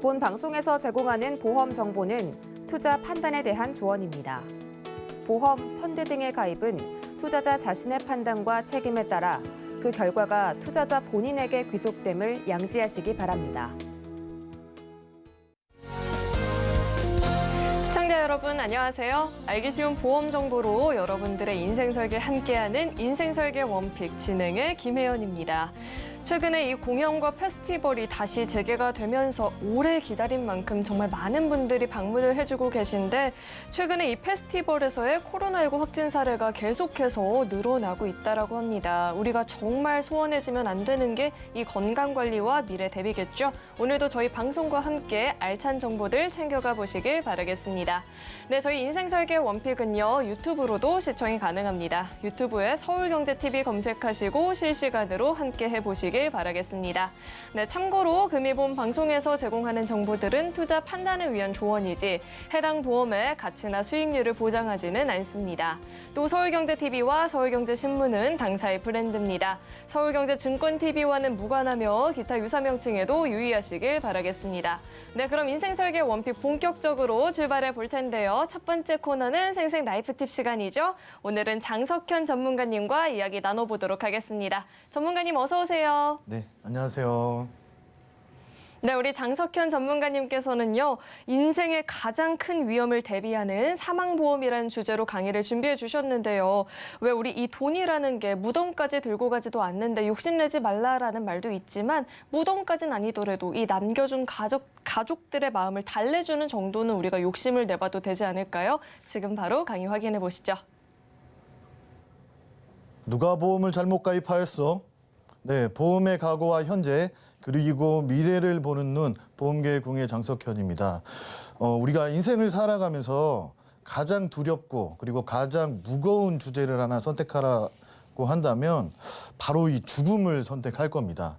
본 방송에서 제공하는 보험 정보는 투자 판단에 대한 조언입니다. 보험, 펀드 등의 가입은 투자자 자신의 판단과 책임에 따라 그 결과가 투자자 본인에게 귀속됨을 양지하시기 바랍니다. 시청자 여러분 안녕하세요. 알기 쉬운 보험 정보로 여러분들의 인생 설계 함께하는 인생 설계 원픽 진행의 김혜연입니다. 최근에 이 공연과 페스티벌이 다시 재개가 되면서 오래 기다린 만큼 정말 많은 분들이 방문을 해주고 계신데 최근에 이 페스티벌에서의 코로나19 확진 사례가 계속해서 늘어나고 있다고 합니다. 우리가 정말 소원해지면 안 되는 게 이 건강관리와 미래 대비겠죠. 오늘도 저희 방송과 함께 알찬 정보들 챙겨가 보시길 바라겠습니다. 네, 저희 인생설계 원픽은요. 유튜브로도 시청이 가능합니다. 유튜브에 서울경제TV 검색하시고 실시간으로 함께 해보시길 바라겠습니다. 네, 참고로 금이보험 방송에서 제공하는 정보들은 투자 판단을 위한 조언이지 해당 보험의 가치나 수익률을 보장하지는 않습니다. 또 서울경제TV와 서울경제신문은 당사의 브랜드입니다. 서울경제증권TV와는 무관하며 기타 유사 명칭에도 유의하시길 바라겠습니다. 네, 그럼 인생설계 원픽 본격적으로 출발해 볼 텐데요. 첫 번째 코너는 생생 라이프 팁 시간이죠. 오늘은 장석현 전문가님과 이야기 나눠보도록 하겠습니다. 전문가님 어서 오세요. 네, 안녕하세요. 네, 우리 장석현 전문가님께서는요, 인생의 가장 큰 위험을 대비하는 사망보험이라는 주제로 강의를 준비해 주셨는데요. 왜 우리 이 돈이라는 게 무덤까지 들고 가지도 않는데 욕심내지 말라라는 말도 있지만 무덤까지는 아니더라도 이 남겨준 가족들의 마음을 달래주는 정도는 우리가 욕심을 내봐도 되지 않을까요? 지금 바로 강의 확인해 보시죠. 누가 보험을 잘못 가입하였어? 네, 보험의 과거와 현재 그리고 미래를 보는 눈 보험계의 궁예 장석현입니다. 우리가 인생을 살아가면서 가장 두렵고 그리고 가장 무거운 주제를 하나 선택하라고 한다면 바로 이 죽음을 선택할 겁니다.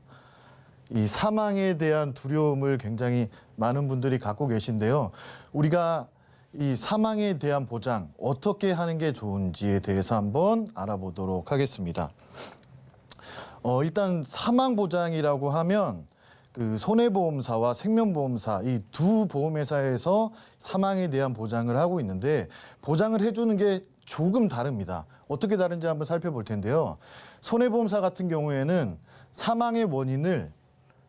이 사망에 대한 두려움을 굉장히 많은 분들이 갖고 계신데요. 우리가 이 사망에 대한 보장 어떻게 하는 게 좋은지에 대해서 한번 알아보도록 하겠습니다. 일단 사망보장이라고 하면 그 손해보험사와 생명보험사 이 두 보험회사에서 사망에 대한 보장을 하고 있는데 보장을 해주는 게 조금 다릅니다. 어떻게 다른지 한번 살펴볼 텐데요. 손해보험사 같은 경우에는 사망의 원인을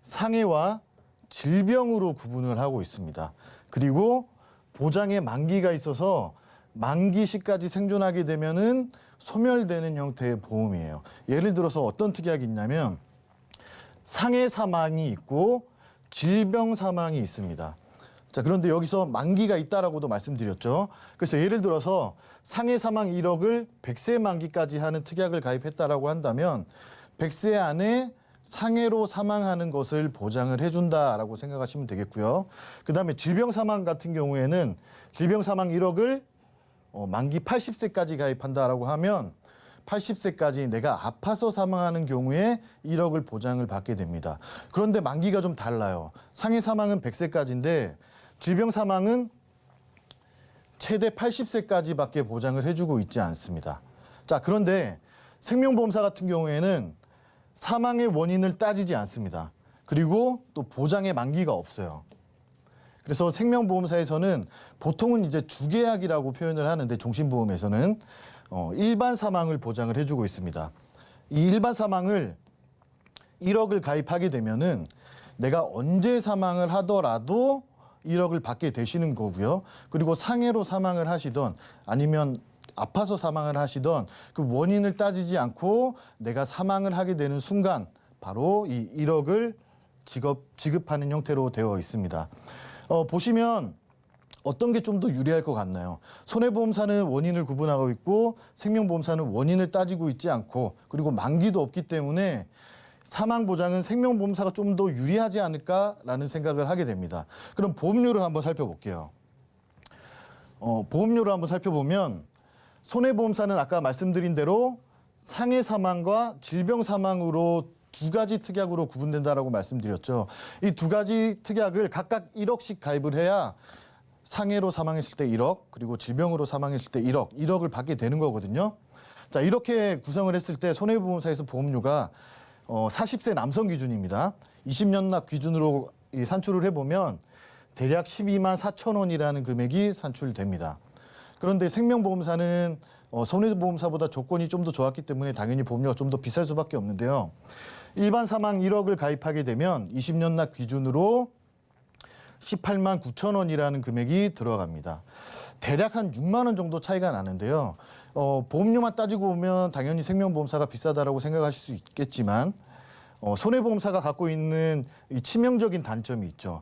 상해와 질병으로 구분을 하고 있습니다. 그리고 보장의 만기가 있어서 만기 시까지 생존하게 되면은 소멸되는 형태의 보험이에요. 예를 들어서 어떤 특약이 있냐면 상해 사망이 있고 질병 사망이 있습니다. 자, 그런데 여기서 만기가 있다라고도 말씀드렸죠. 그래서 예를 들어서 상해 사망 1억을 100세 만기까지 하는 특약을 가입했다라고 한다면 100세 안에 상해로 사망하는 것을 보장을 해준다라고 생각하시면 되겠고요. 그다음에 질병 사망 같은 경우에는 질병 사망 1억을 만기 80세까지 가입한다라고 하면 80세까지 내가 아파서 사망하는 경우에 1억을 보장을 받게 됩니다. 그런데 만기가 좀 달라요. 상해 사망은 100세까지인데 질병 사망은 최대 80세까지밖에 보장을 해주고 있지 않습니다. 자, 그런데 생명보험사 같은 경우에는 사망의 원인을 따지지 않습니다. 그리고 또 보장의 만기가 없어요. 그래서 생명보험사에서는 보통은 이제 주계약이라고 표현을 하는데 종신보험에서는 일반 사망을 보장을 해주고 있습니다. 이 일반 사망을 1억을 가입하게 되면은 내가 언제 사망을 하더라도 1억을 받게 되시는 거고요. 그리고 상해로 사망을 하시던 아니면 아파서 사망을 하시던 그 원인을 따지지 않고 내가 사망을 하게 되는 순간 바로 이 1억을 지급하는 형태로 되어 있습니다. 보시면 어떤 게 좀 더 유리할 것 같나요? 손해보험사는 원인을 구분하고 있고 생명보험사는 원인을 따지고 있지 않고 그리고 만기도 없기 때문에 사망보장은 생명보험사가 좀 더 유리하지 않을까라는 생각을 하게 됩니다. 그럼 보험료를 한번 살펴볼게요. 보험료를 한번 살펴보면 손해보험사는 아까 말씀드린 대로 상해 사망과 질병 사망으로 두 가지 특약으로 구분된다라고 말씀드렸죠. 이 두 가지 특약을 각각 1억씩 가입을 해야 상해로 사망했을 때 1억, 그리고 질병으로 사망했을 때 1억을 받게 되는 거거든요. 자, 이렇게 구성을 했을 때 손해보험사에서 보험료가 40세 남성 기준입니다. 20년 납 기준으로 산출을 해보면 대략 12만 4천 원이라는 금액이 산출됩니다. 그런데 생명보험사는 손해보험사보다 조건이 좀 더 좋았기 때문에 당연히 보험료가 좀 더 비쌀 수밖에 없는데요. 일반 사망 1억을 가입하게 되면 20년 납 기준으로 18만 9천 원이라는 금액이 들어갑니다. 대략 한 6만 원 정도 차이가 나는데요. 보험료만 따지고 보면 당연히 생명보험사가 비싸다라고 생각하실 수 있겠지만 손해보험사가 갖고 있는 이 치명적인 단점이 있죠.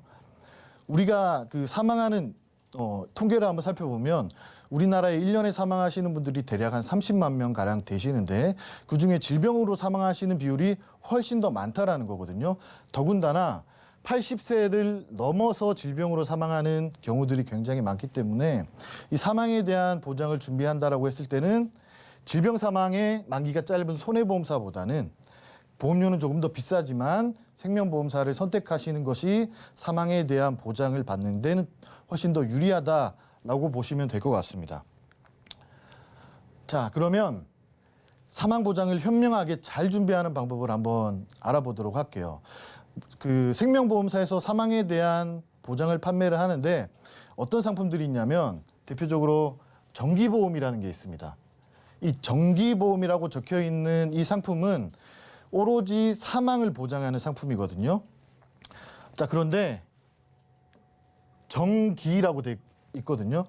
우리가 그 사망하는 통계를 한번 살펴보면 우리나라에 1년에 사망하시는 분들이 대략 한 30만 명 가량 되시는데 그중에 질병으로 사망하시는 비율이 훨씬 더 많다라는 거거든요. 더군다나 80세를 넘어서 질병으로 사망하는 경우들이 굉장히 많기 때문에 이 사망에 대한 보장을 준비한다라고 했을 때는 질병 사망의 만기가 짧은 손해보험사보다는 보험료는 조금 더 비싸지만 생명보험사를 선택하시는 것이 사망에 대한 보장을 받는 데는 훨씬 더 유리하다라고 보시면 될 것 같습니다. 자, 그러면 사망보장을 현명하게 잘 준비하는 방법을 한번 알아보도록 할게요. 그 생명보험사에서 사망에 대한 보장을 판매를 하는데 어떤 상품들이 있냐면 대표적으로 정기보험이라는 게 있습니다. 이 정기보험이라고 적혀 있는 이 상품은 오로지 사망을 보장하는 상품이거든요. 자, 그런데 정기라고 돼 있거든요.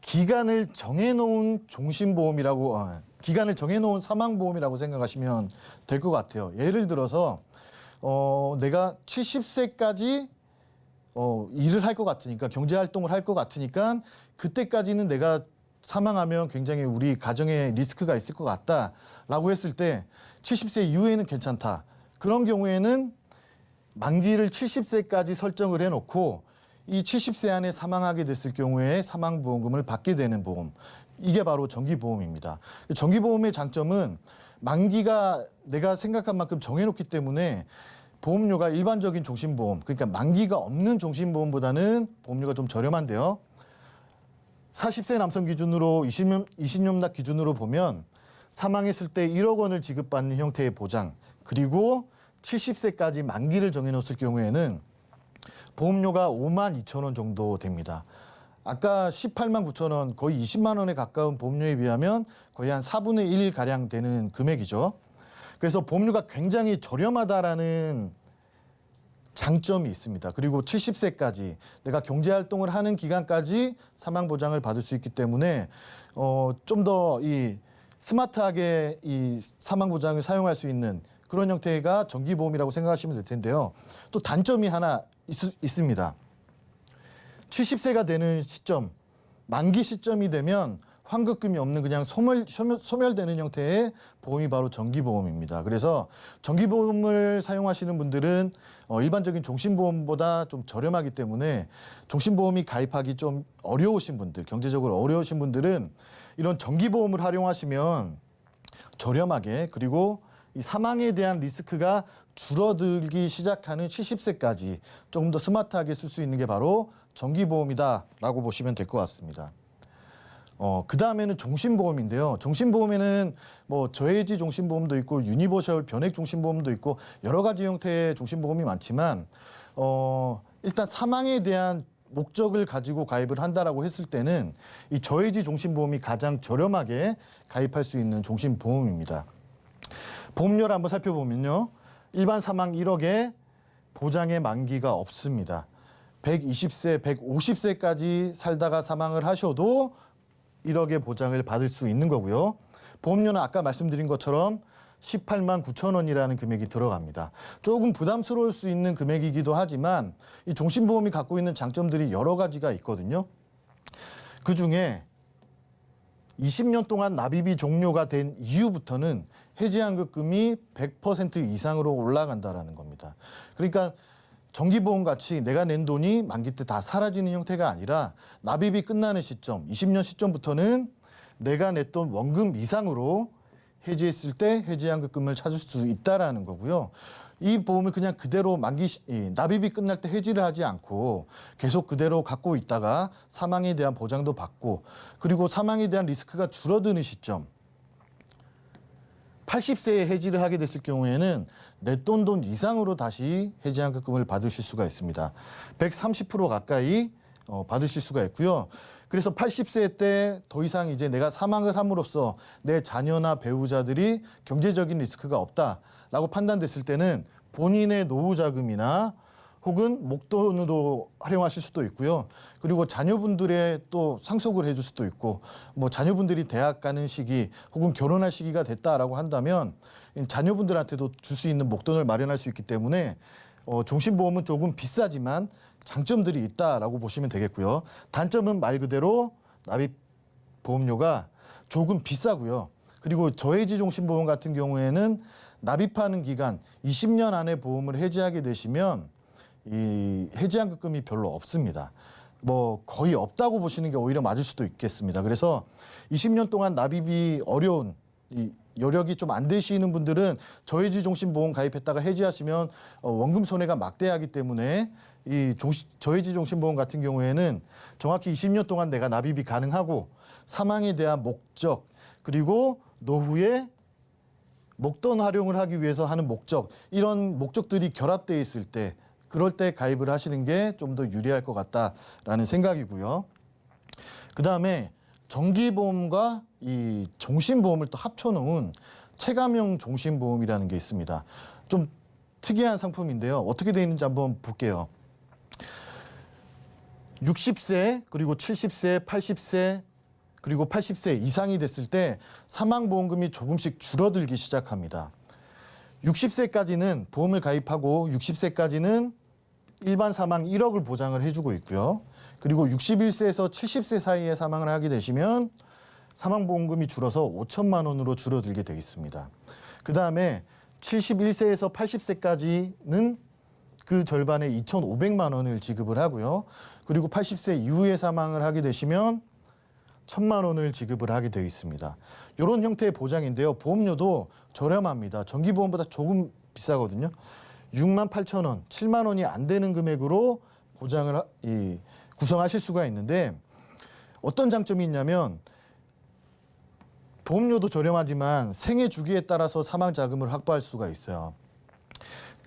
기간을 정해놓은 종신보험이라고, 기간을 정해놓은 사망보험이라고 생각하시면 될 것 같아요. 예를 들어서 내가 70세까지 일을 할 것 같으니까, 경제활동을 할 것 같으니까 그때까지는 내가 사망하면 굉장히 우리 가정에 리스크가 있을 것 같다라고 했을 때 70세 이후에는 괜찮다. 그런 경우에는 만기를 70세까지 설정을 해놓고 이 70세 안에 사망하게 됐을 경우에 사망보험금을 받게 되는 보험. 이게 바로 정기보험입니다. 정기보험의 장점은 만기가 내가 생각한 만큼 정해놓기 때문에 보험료가 일반적인 종신보험, 그러니까 만기가 없는 종신보험보다는 보험료가 좀 저렴한데요. 40세 남성 기준으로 20년 납 기준으로 보면 사망했을 때 1억 원을 지급받는 형태의 보장, 그리고 70세까지 만기를 정해놓았을 경우에는 보험료가 5만 2천 원 정도 됩니다. 아까 18만 9천 원, 거의 20만 원에 가까운 보험료에 비하면 거의 한 4분의 1 가량 되는 금액이죠. 그래서 보험료가 굉장히 저렴하다라는 장점이 있습니다. 그리고 70세까지 내가 경제활동을 하는 기간까지 사망보장을 받을 수 있기 때문에 좀 더 이 스마트하게 이 사망보장을 사용할 수 있는 그런 형태가 정기보험이라고 생각하시면 될 텐데요. 또 단점이 하나 있습니다. 70세가 되는 시점, 만기 시점이 되면 환급금이 없는 그냥 소멸되는 형태의 보험이 바로 정기보험입니다. 그래서 정기보험을 사용하시는 분들은 일반적인 종신보험보다 좀 저렴하기 때문에 종신보험이 가입하기 좀 어려우신 분들, 경제적으로 어려우신 분들은 이런 정기보험을 활용하시면 저렴하게, 그리고 이 사망에 대한 리스크가 줄어들기 시작하는 70세까지 조금 더 스마트하게 쓸 수 있는 게 바로 정기보험이다라고 보시면 될 것 같습니다. 그 다음에는 종신보험인데요. 종신보험에는 뭐 저해지 종신보험도 있고 유니버셜 변액 종신보험도 있고 여러 가지 형태의 종신보험이 많지만 일단 사망에 대한 목적을 가지고 가입을 한다라고 했을 때는 이 저해지 종신보험이 가장 저렴하게 가입할 수 있는 종신보험입니다. 보험료를 한번 살펴보면요. 일반 사망 1억에 보장의 만기가 없습니다. 120세, 150세까지 살다가 사망을 하셔도 1억의 보장을 받을 수 있는 거고요. 보험료는 아까 말씀드린 것처럼 18만 9천 원이라는 금액이 들어갑니다. 조금 부담스러울 수 있는 금액이기도 하지만 이 종신보험이 갖고 있는 장점들이 여러 가지가 있거든요. 그중에 20년 동안 납입이 종료가 된 이후부터는 해지환급금이 100% 이상으로 올라간다라는 겁니다. 그러니까 정기보험 같이 내가 낸 돈이 만기 때 다 사라지는 형태가 아니라 납입이 끝나는 시점, 20년 시점부터는 내가 냈던 원금 이상으로 해지했을 때 해지환급금을 찾을 수 있다라는 거고요. 이 보험을 그냥 그대로 납입이 끝날 때 해지를 하지 않고 계속 그대로 갖고 있다가 사망에 대한 보장도 받고, 그리고 사망에 대한 리스크가 줄어드는 시점, 80세에 해지를 하게 됐을 경우에는 냈던 돈 이상으로 다시 해지환급금을 받으실 수가 있습니다. 130% 가까이 받으실 수가 있고요. 그래서 80세 때 더 이상 이제 내가 사망을 함으로써 내 자녀나 배우자들이 경제적인 리스크가 없다라고 판단됐을 때는 본인의 노후 자금이나 혹은 목돈으로 활용하실 수도 있고요. 그리고 자녀분들의 또 상속을 해줄 수도 있고, 뭐 자녀분들이 대학 가는 시기 혹은 결혼할 시기가 됐다라고 한다면 자녀분들한테도 줄 수 있는 목돈을 마련할 수 있기 때문에 종신보험은 조금 비싸지만 장점들이 있다라고 보시면 되겠고요. 단점은 말 그대로 납입 보험료가 조금 비싸고요. 그리고 저해지 종신보험 같은 경우에는 납입하는 기간 20년 안에 보험을 해지하게 되시면 이 해지환급금이 별로 없습니다. 뭐 거의 없다고 보시는 게 오히려 맞을 수도 있겠습니다. 그래서 20년 동안 납입이 어려운 이 여력이 좀 안 되시는 분들은 저해지 종신보험 가입했다가 해지하시면 원금 손해가 막대하기 때문에 이 저해지 종신보험 같은 경우에는 정확히 20년 동안 내가 납입이 가능하고 사망에 대한 목적 그리고 노후에 목돈 활용을 하기 위해서 하는 목적 이런 목적들이 결합되어 있을 때 그럴 때 가입을 하시는 게 좀 더 유리할 것 같다라는 생각이고요. 그다음에 정기보험과 이 종신보험을 또 합쳐놓은 체감형 종신보험이라는 게 있습니다. 좀 특이한 상품인데요. 어떻게 되어 있는지 한번 볼게요. 60세 그리고 70세, 80세 그리고 80세 이상이 됐을 때 사망보험금이 조금씩 줄어들기 시작합니다. 60세까지는 보험을 가입하고 60세까지는 일반 사망 1억을 보장을 해주고 있고요. 그리고 61세에서 70세 사이에 사망을 하게 되시면 사망보험금이 줄어서 5천만 원으로 줄어들게 되어 있습니다. 그 다음에 71세에서 80세까지는 그 절반의 2,500만 원을 지급을 하고요. 그리고 80세 이후에 사망을 하게 되시면 1,000만 원을 지급을 하게 되어 있습니다. 이런 형태의 보장인데요. 보험료도 저렴합니다. 정기보험보다 조금 비싸거든요. 6만 8천 원, 7만 원이 안 되는 금액으로 보장을 구성하실 수가 있는데 어떤 장점이 있냐면 보험료도 저렴하지만 생애 주기에 따라서 사망 자금을 확보할 수가 있어요.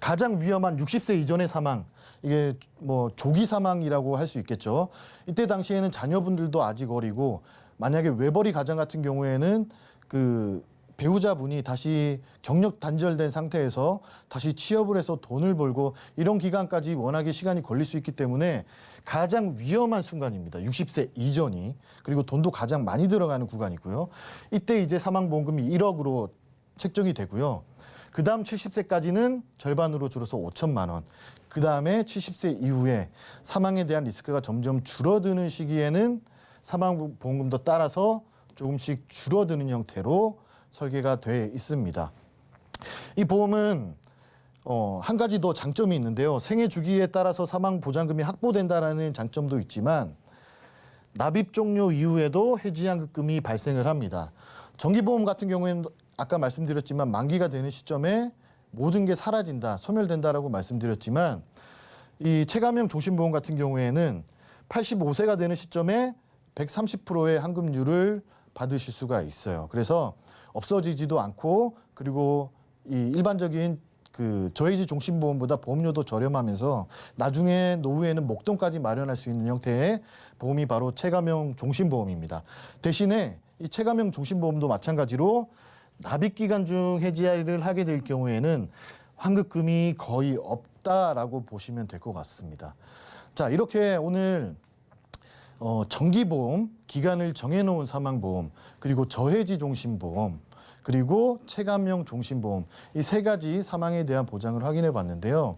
가장 위험한 60세 이전의 사망, 이게 뭐 조기 사망이라고 할 수 있겠죠. 이때 당시에는 자녀분들도 아직 어리고 만약에 외벌이 가정 같은 경우에는 그 배우자분이 다시 경력 단절된 상태에서 다시 취업을 해서 돈을 벌고 이런 기간까지 워낙에 시간이 걸릴 수 있기 때문에 가장 위험한 순간입니다. 60세 이전이. 그리고 돈도 가장 많이 들어가는 구간이고요. 이때 이제 사망보험금이 1억으로 책정이 되고요. 그 다음 70세까지는 절반으로 줄어서 5천만 원. 그 다음에 70세 이후에 사망에 대한 리스크가 점점 줄어드는 시기에는 사망보험금도 따라서 조금씩 줄어드는 형태로 설계가 돼 있습니다. 이 보험은 한 가지 더 장점이 있는데요. 생애 주기에 따라서 사망 보장금이 확보된다라는 장점도 있지만 납입 종료 이후에도 해지환급금이 발생을 합니다. 정기보험 같은 경우에는 아까 말씀드렸지만 만기가 되는 시점에 모든 게 사라진다, 소멸된다라고 말씀드렸지만 이 체감형 종신보험 같은 경우에는 85세가 되는 시점에 130%의 환급률을 받으실 수가 있어요. 그래서 없어지지도 않고 그리고 이 일반적인 그 저해지 종신보험보다 보험료도 저렴하면서 나중에 노후에는 목돈까지 마련할 수 있는 형태의 보험이 바로 체감형 종신보험입니다. 대신에 이 체감형 종신보험도 마찬가지로 납입 기간 중 해지를 하게 될 경우에는 환급금이 거의 없다라고 보시면 될 것 같습니다. 자, 이렇게 오늘 정기보험, 기간을 정해놓은 사망보험, 그리고 저해지 종신보험, 그리고 체감형 종신보험 이 세 가지 사망에 대한 보장을 확인해 봤는데요.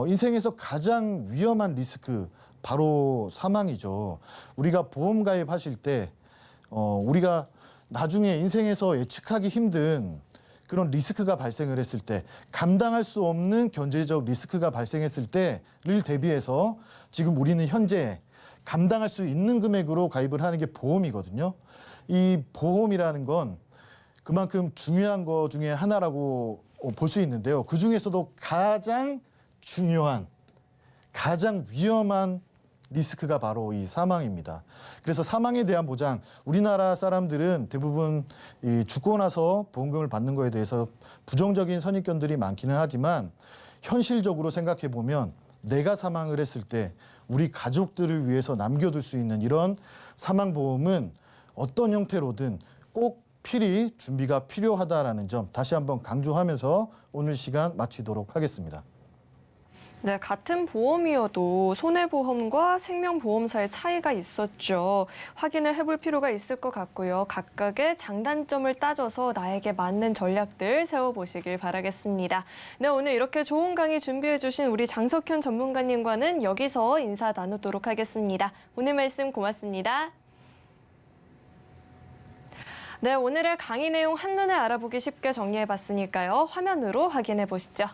인생에서 가장 위험한 리스크 바로 사망이죠. 우리가 보험 가입하실 때 우리가 나중에 인생에서 예측하기 힘든 그런 리스크가 발생을 했을 때 감당할 수 없는 경제적 리스크가 발생했을 때를 대비해서 지금 우리는 현재 감당할 수 있는 금액으로 가입을 하는 게 보험이거든요. 이 보험이라는 건 그만큼 중요한 거 중에 하나라고 볼 수 있는데요. 그 중에서도 가장 중요한, 가장 위험한 리스크가 바로 이 사망입니다. 그래서 사망에 대한 보장, 우리나라 사람들은 대부분 이 죽고 나서 보험금을 받는 거에 대해서 부정적인 선입견들이 많기는 하지만 현실적으로 생각해 보면 내가 사망을 했을 때 우리 가족들을 위해서 남겨둘 수 있는 이런 사망보험은 어떤 형태로든 꼭 필히 준비가 필요하다라는 점 다시 한번 강조하면서 오늘 시간 마치도록 하겠습니다. 네, 같은 보험이어도 손해보험과 생명보험사의 차이가 있었죠. 확인을 해볼 필요가 있을 것 같고요. 각각의 장단점을 따져서 나에게 맞는 전략들 세워보시길 바라겠습니다. 네, 오늘 이렇게 좋은 강의 준비해주신 우리 장석현 전문가님과는 여기서 인사 나누도록 하겠습니다. 오늘 말씀 고맙습니다. 네, 오늘의 강의 내용 한눈에 알아보기 쉽게 정리해봤으니까요. 화면으로 확인해 보시죠.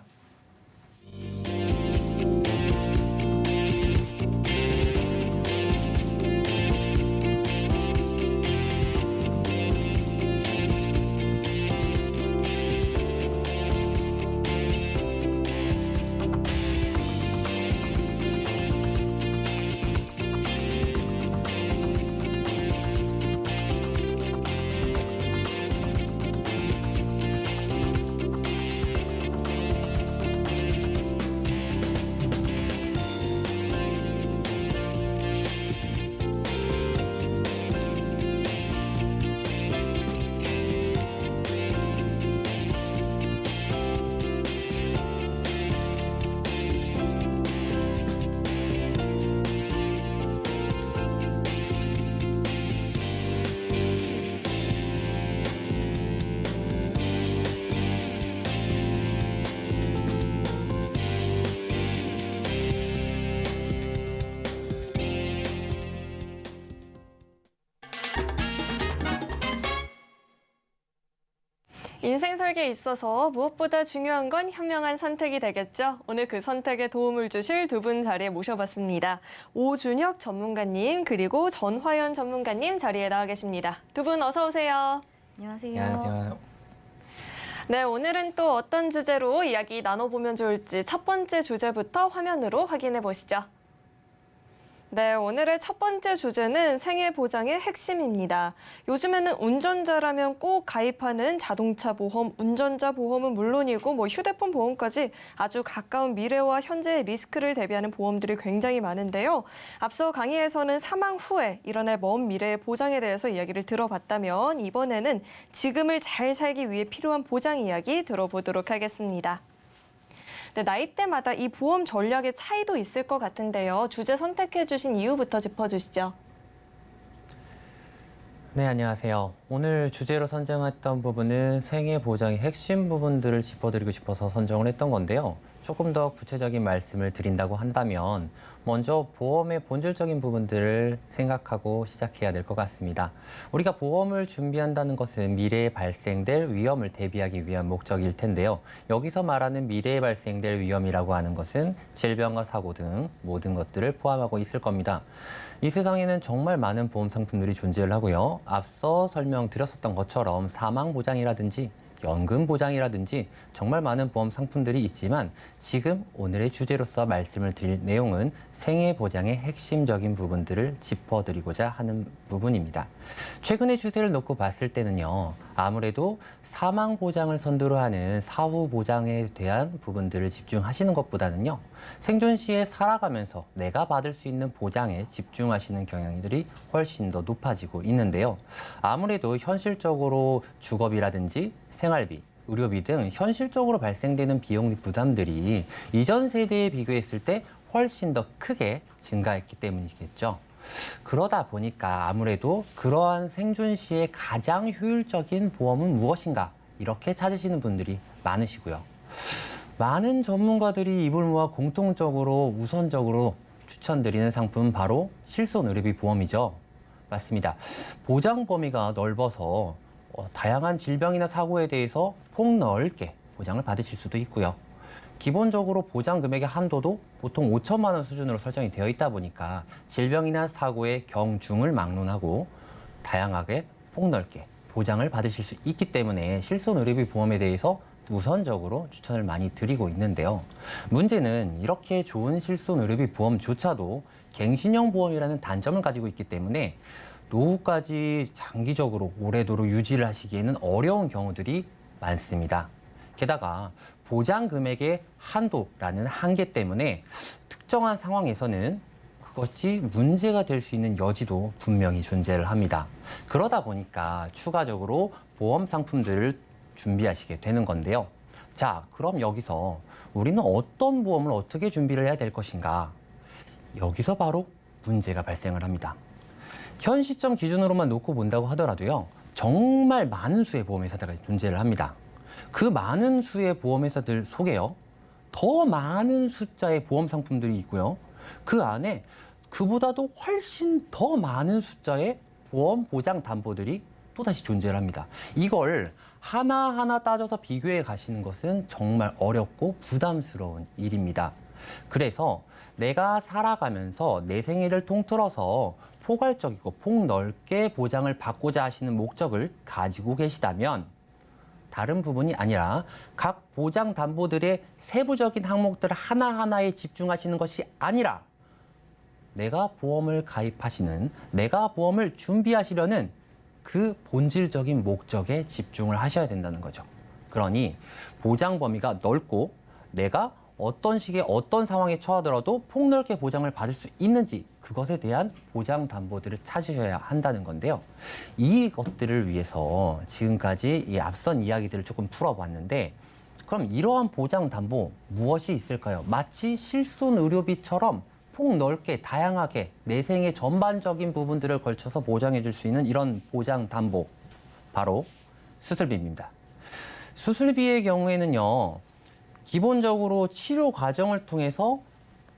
인생 설계에 있어서 무엇보다 중요한 건 현명한 선택이 되겠죠. 오늘 그 선택에 도움을 주실 두 분 자리에 모셔봤습니다. 오준혁 전문가님 그리고 전화연 전문가님 자리에 나와 계십니다. 두 분 어서 오세요. 안녕하세요. 안녕하세요. 네, 오늘은 또 어떤 주제로 이야기 나눠보면 좋을지 첫 번째 주제부터 화면으로 확인해 보시죠. 네, 오늘의 첫 번째 주제는 생애 보장의 핵심입니다. 요즘에는 운전자라면 꼭 가입하는 자동차 보험, 운전자 보험은 물론이고 휴대폰 보험까지 아주 가까운 미래와 현재의 리스크를 대비하는 보험들이 굉장히 많은데요. 앞서 강의에서는 사망 후에 일어날 먼 미래의 보장에 대해서 이야기를 들어봤다면 이번에는 지금을 잘 살기 위해 필요한 보장 이야기 들어보도록 하겠습니다. 네, 나이대마다 이 보험 전략의 차이도 있을 것 같은데요. 주제 선택해 주신 이유부터 짚어주시죠. 네, 안녕하세요. 오늘 주제로 선정했던 부분은 생애 보장의 핵심 부분들을 짚어드리고 싶어서 선정을 했던 건데요. 조금 더 구체적인 말씀을 드린다고 한다면 먼저 보험의 본질적인 부분들을 생각하고 시작해야 될 것 같습니다. 우리가 보험을 준비한다는 것은 미래에 발생될 위험을 대비하기 위한 목적일 텐데요. 여기서 말하는 미래에 발생될 위험이라고 하는 것은 질병과 사고 등 모든 것들을 포함하고 있을 겁니다. 이 세상에는 정말 많은 보험 상품들이 존재를 하고요. 앞서 설명드렸었던 것처럼 사망 보장이라든지 연금 보장이라든지 정말 많은 보험 상품들이 있지만 지금 오늘의 주제로서 말씀을 드릴 내용은 생애 보장의 핵심적인 부분들을 짚어드리고자 하는 부분입니다. 최근의 추세를 놓고 봤을 때는요. 아무래도 사망 보장을 선두로 하는 사후 보장에 대한 부분들을 집중하시는 것보다는요. 생존 시에 살아가면서 내가 받을 수 있는 보장에 집중하시는 경향들이 훨씬 더 높아지고 있는데요. 아무래도 현실적으로 주거비라든지 생활비, 의료비 등 현실적으로 발생되는 비용 부담들이 이전 세대에 비교했을 때 훨씬 더 크게 증가했기 때문이겠죠. 그러다 보니까 아무래도 그러한 생존 시에 가장 효율적인 보험은 무엇인가 이렇게 찾으시는 분들이 많으시고요. 많은 전문가들이 입을 모아 공통적으로 우선적으로 추천드리는 상품은 바로 실손 의료비 보험이죠. 맞습니다. 보장 범위가 넓어서 다양한 질병이나 사고에 대해서 폭넓게 보장을 받으실 수도 있고요. 기본적으로 보장 금액의 한도도 보통 5천만 원 수준으로 설정이 되어 있다 보니까 질병이나 사고의 경중을 막론하고 다양하게 폭넓게 보장을 받으실 수 있기 때문에 실손 의료비 보험에 대해서 우선적으로 추천을 많이 드리고 있는데요. 문제는 이렇게 좋은 실손 의료비 보험조차도 갱신형 보험이라는 단점을 가지고 있기 때문에 노후까지 장기적으로 오래도록 유지를 하시기에는 어려운 경우들이 많습니다. 게다가 보장 금액의 한도라는 한계 때문에 특정한 상황에서는 그것이 문제가 될 수 있는 여지도 분명히 존재를 합니다. 그러다 보니까 추가적으로 보험 상품들을 준비하시게 되는 건데요. 자, 그럼 여기서 우리는 어떤 보험을 어떻게 준비를 해야 될 것인가? 여기서 바로 문제가 발생을 합니다. 현 시점 기준으로만 놓고 본다고 하더라도요, 정말 많은 수의 보험회사들이 존재를 합니다. 그 많은 수의 보험회사들 속에요, 더 많은 숫자의 보험 상품들이 있고요. 그 안에 그보다도 훨씬 더 많은 숫자의 보험 보장 담보들이 또다시 존재를 합니다. 이걸 하나하나 따져서 비교해 가시는 것은 정말 어렵고 부담스러운 일입니다. 그래서 내가 살아가면서 내 생애를 통틀어서 포괄적이고 폭넓게 보장을 받고자 하시는 목적을 가지고 계시다면 다른 부분이 아니라 각 보장 담보들의 세부적인 항목들 하나하나에 집중하시는 것이 아니라 내가 보험을 가입하시는, 내가 보험을 준비하시려는 그 본질적인 목적에 집중을 하셔야 된다는 거죠. 그러니 보장 범위가 넓고 내가 어떤 시기에 어떤 상황에 처하더라도 폭넓게 보장을 받을 수 있는지 그것에 대한 보장 담보들을 찾으셔야 한다는 건데요. 이것들을 위해서 지금까지 이 앞선 이야기들을 조금 풀어봤는데 그럼 이러한 보장 담보 무엇이 있을까요? 마치 실손 의료비처럼 폭넓게 다양하게 내 생의 전반적인 부분들을 걸쳐서 보장해 줄 수 있는 이런 보장 담보, 바로 수술비입니다. 수술비의 경우에는요, 기본적으로 치료 과정을 통해서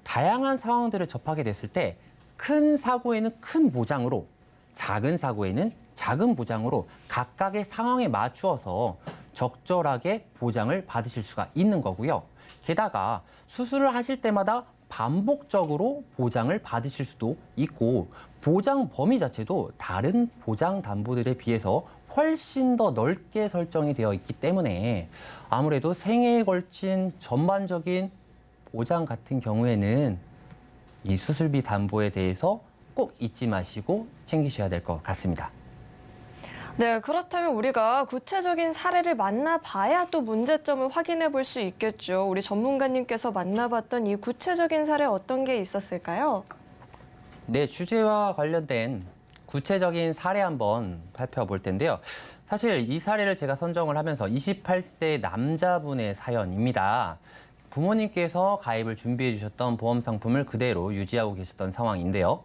다양한 상황들을 접하게 됐을 때 큰 사고에는 큰 보장으로, 작은 사고에는 작은 보장으로 각각의 상황에 맞추어서 적절하게 보장을 받으실 수가 있는 거고요. 게다가 수술을 하실 때마다 반복적으로 보장을 받으실 수도 있고 보장 범위 자체도 다른 보장 담보들에 비해서 훨씬 더 넓게 설정이 되어 있기 때문에 아무래도 생애에 걸친 전반적인 보장 같은 경우에는 이 수술비 담보에 대해서 꼭 잊지 마시고 챙기셔야 될 것 같습니다. 네, 그렇다면 우리가 구체적인 사례를 만나봐야 또 문제점을 확인해 볼 수 있겠죠. 우리 전문가님께서 만나봤던 이 구체적인 사례 어떤 게 있었을까요? 네, 주제와 관련된 구체적인 사례 한번 살펴볼 텐데요. 사실 이 사례를 제가 선정을 하면서 28세 남자분의 사연입니다. 부모님께서 가입을 준비해 주셨던 보험 상품을 그대로 유지하고 계셨던 상황인데요.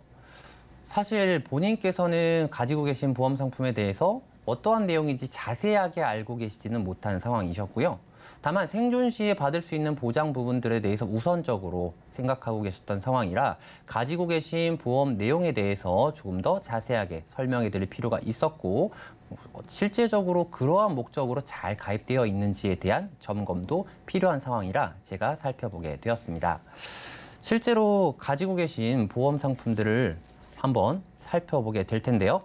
사실 본인께서는 가지고 계신 보험 상품에 대해서 어떠한 내용인지 자세하게 알고 계시지는 못한 상황이셨고요. 다만 생존 시에 받을 수 있는 보장 부분들에 대해서 우선적으로 생각하고 계셨던 상황이라 가지고 계신 보험 내용에 대해서 조금 더 자세하게 설명해 드릴 필요가 있었고 실제적으로 그러한 목적으로 잘 가입되어 있는지에 대한 점검도 필요한 상황이라 제가 살펴보게 되었습니다. 실제로 가지고 계신 보험 상품들을 한번 살펴보게 될 텐데요.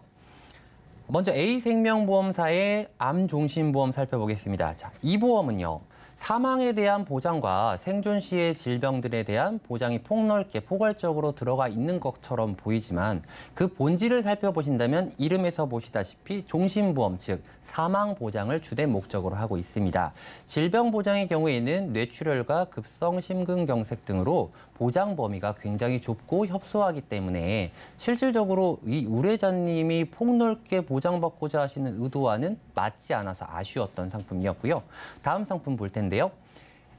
먼저 A생명보험사의 암종신보험 살펴보겠습니다. 자, 이 보험은요, 사망에 대한 보장과 생존 시의 질병들에 대한 보장이 폭넓게 포괄적으로 들어가 있는 것처럼 보이지만 그 본질을 살펴보신다면 이름에서 보시다시피 종신보험, 즉 사망 보장을 주된 목적으로 하고 있습니다. 질병 보장의 경우에는 뇌출혈과 급성 심근경색 등으로 보장 범위가 굉장히 좁고 협소하기 때문에 실질적으로 이 우뢰자님이 폭넓게 보장받고자 하시는 의도와는 맞지 않아서 아쉬웠던 상품이었고요. 다음 상품 볼 텐데요.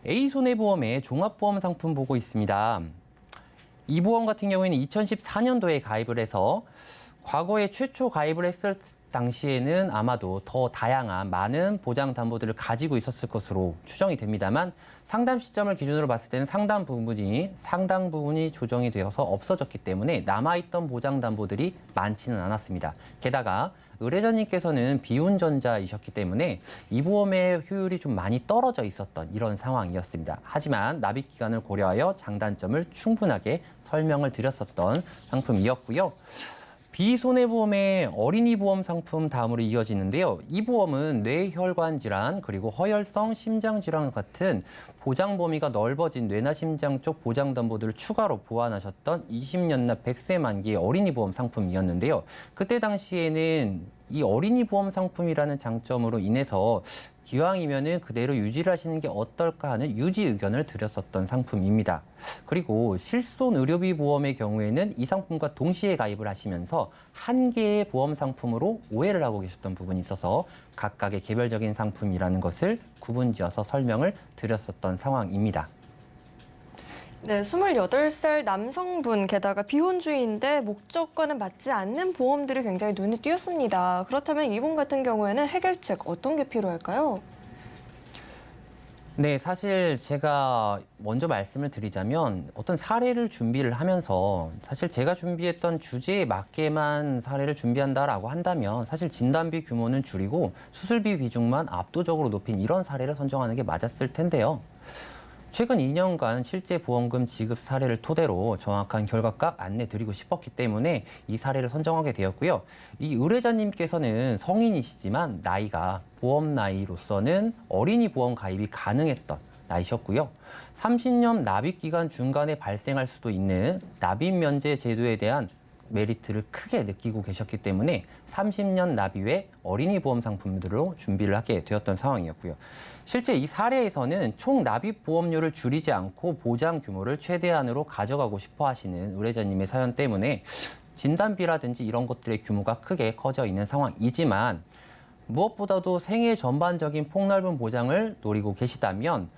A손해보험의 종합보험 상품 보고 있습니다. 이 보험 같은 경우에는 2014년도에 가입을 해서 과거에 최초 가입을 했을 당시에는 아마도 더 다양한 많은 보장 담보들을 가지고 있었을 것으로 추정이 됩니다만 상담 시점을 기준으로 봤을 때는 상당 부분이 조정이 되어서 없어졌기 때문에 남아있던 보장 담보들이 많지는 않았습니다. 게다가 의뢰자님께서는 비운전자이셨기 때문에 이 보험의 효율이 좀 많이 떨어져 있었던 이런 상황이었습니다. 하지만 납입 기간을 고려하여 장단점을 충분하게 설명을 드렸었던 상품이었고요. 비손해보험의 어린이 보험 상품 다음으로 이어지는데요. 이 보험은 뇌혈관 질환 그리고 허혈성 심장 질환 같은 보장 범위가 넓어진 뇌나 심장 쪽 보장 담보들을 추가로 보완하셨던 20년 납 100세 만기의 어린이 보험 상품이었는데요. 그때 당시에는 이 어린이 보험 상품이라는 장점으로 인해서 기왕이면은 그대로 유지를 하시는 게 어떨까 하는 유지 의견을 드렸었던 상품입니다. 그리고 실손 의료비 보험의 경우에는 이 상품과 동시에 가입을 하시면서 한 개의 보험 상품으로 오해를 하고 계셨던 부분이 있어서 각각의 개별적인 상품이라는 것을 구분지어서 설명을 드렸었던 상황입니다. 네, 28살 남성분 게다가 비혼주의인데 목적과는 맞지 않는 보험들이 굉장히 눈에 띄었습니다. 그렇다면 이분 같은 경우에는 해결책 어떤 게 필요할까요? 네, 사실 제가 먼저 말씀을 드리자면 어떤 사례를 준비를 하면서 사실 제가 준비했던 주제에 맞게만 사례를 준비한다라고 한다면 사실 진단비 규모는 줄이고 수술비 비중만 압도적으로 높인 이런 사례를 선정하는 게 맞았을 텐데요. 최근 2년간 실제 보험금 지급 사례를 토대로 정확한 결과값 안내드리고 싶었기 때문에 이 사례를 선정하게 되었고요. 이 의뢰자님께서는 성인이시지만 나이가 보험 나이로서는 어린이 보험 가입이 가능했던 나이셨고요. 30년 납입 기간 중간에 발생할 수도 있는 납입 면제 제도에 대한 메리트를 크게 느끼고 계셨기 때문에 30년 납입의 어린이 보험 상품들로 준비를 하게 되었던 상황이었고요. 실제 이 사례에서는 총 납입 보험료를 줄이지 않고 보장 규모를 최대한으로 가져가고 싶어 하시는 의뢰자님의 사연 때문에 진단비라든지 이런 것들의 규모가 크게 커져 있는 상황이지만 무엇보다도 생애 전반적인 폭넓은 보장을 노리고 계시다면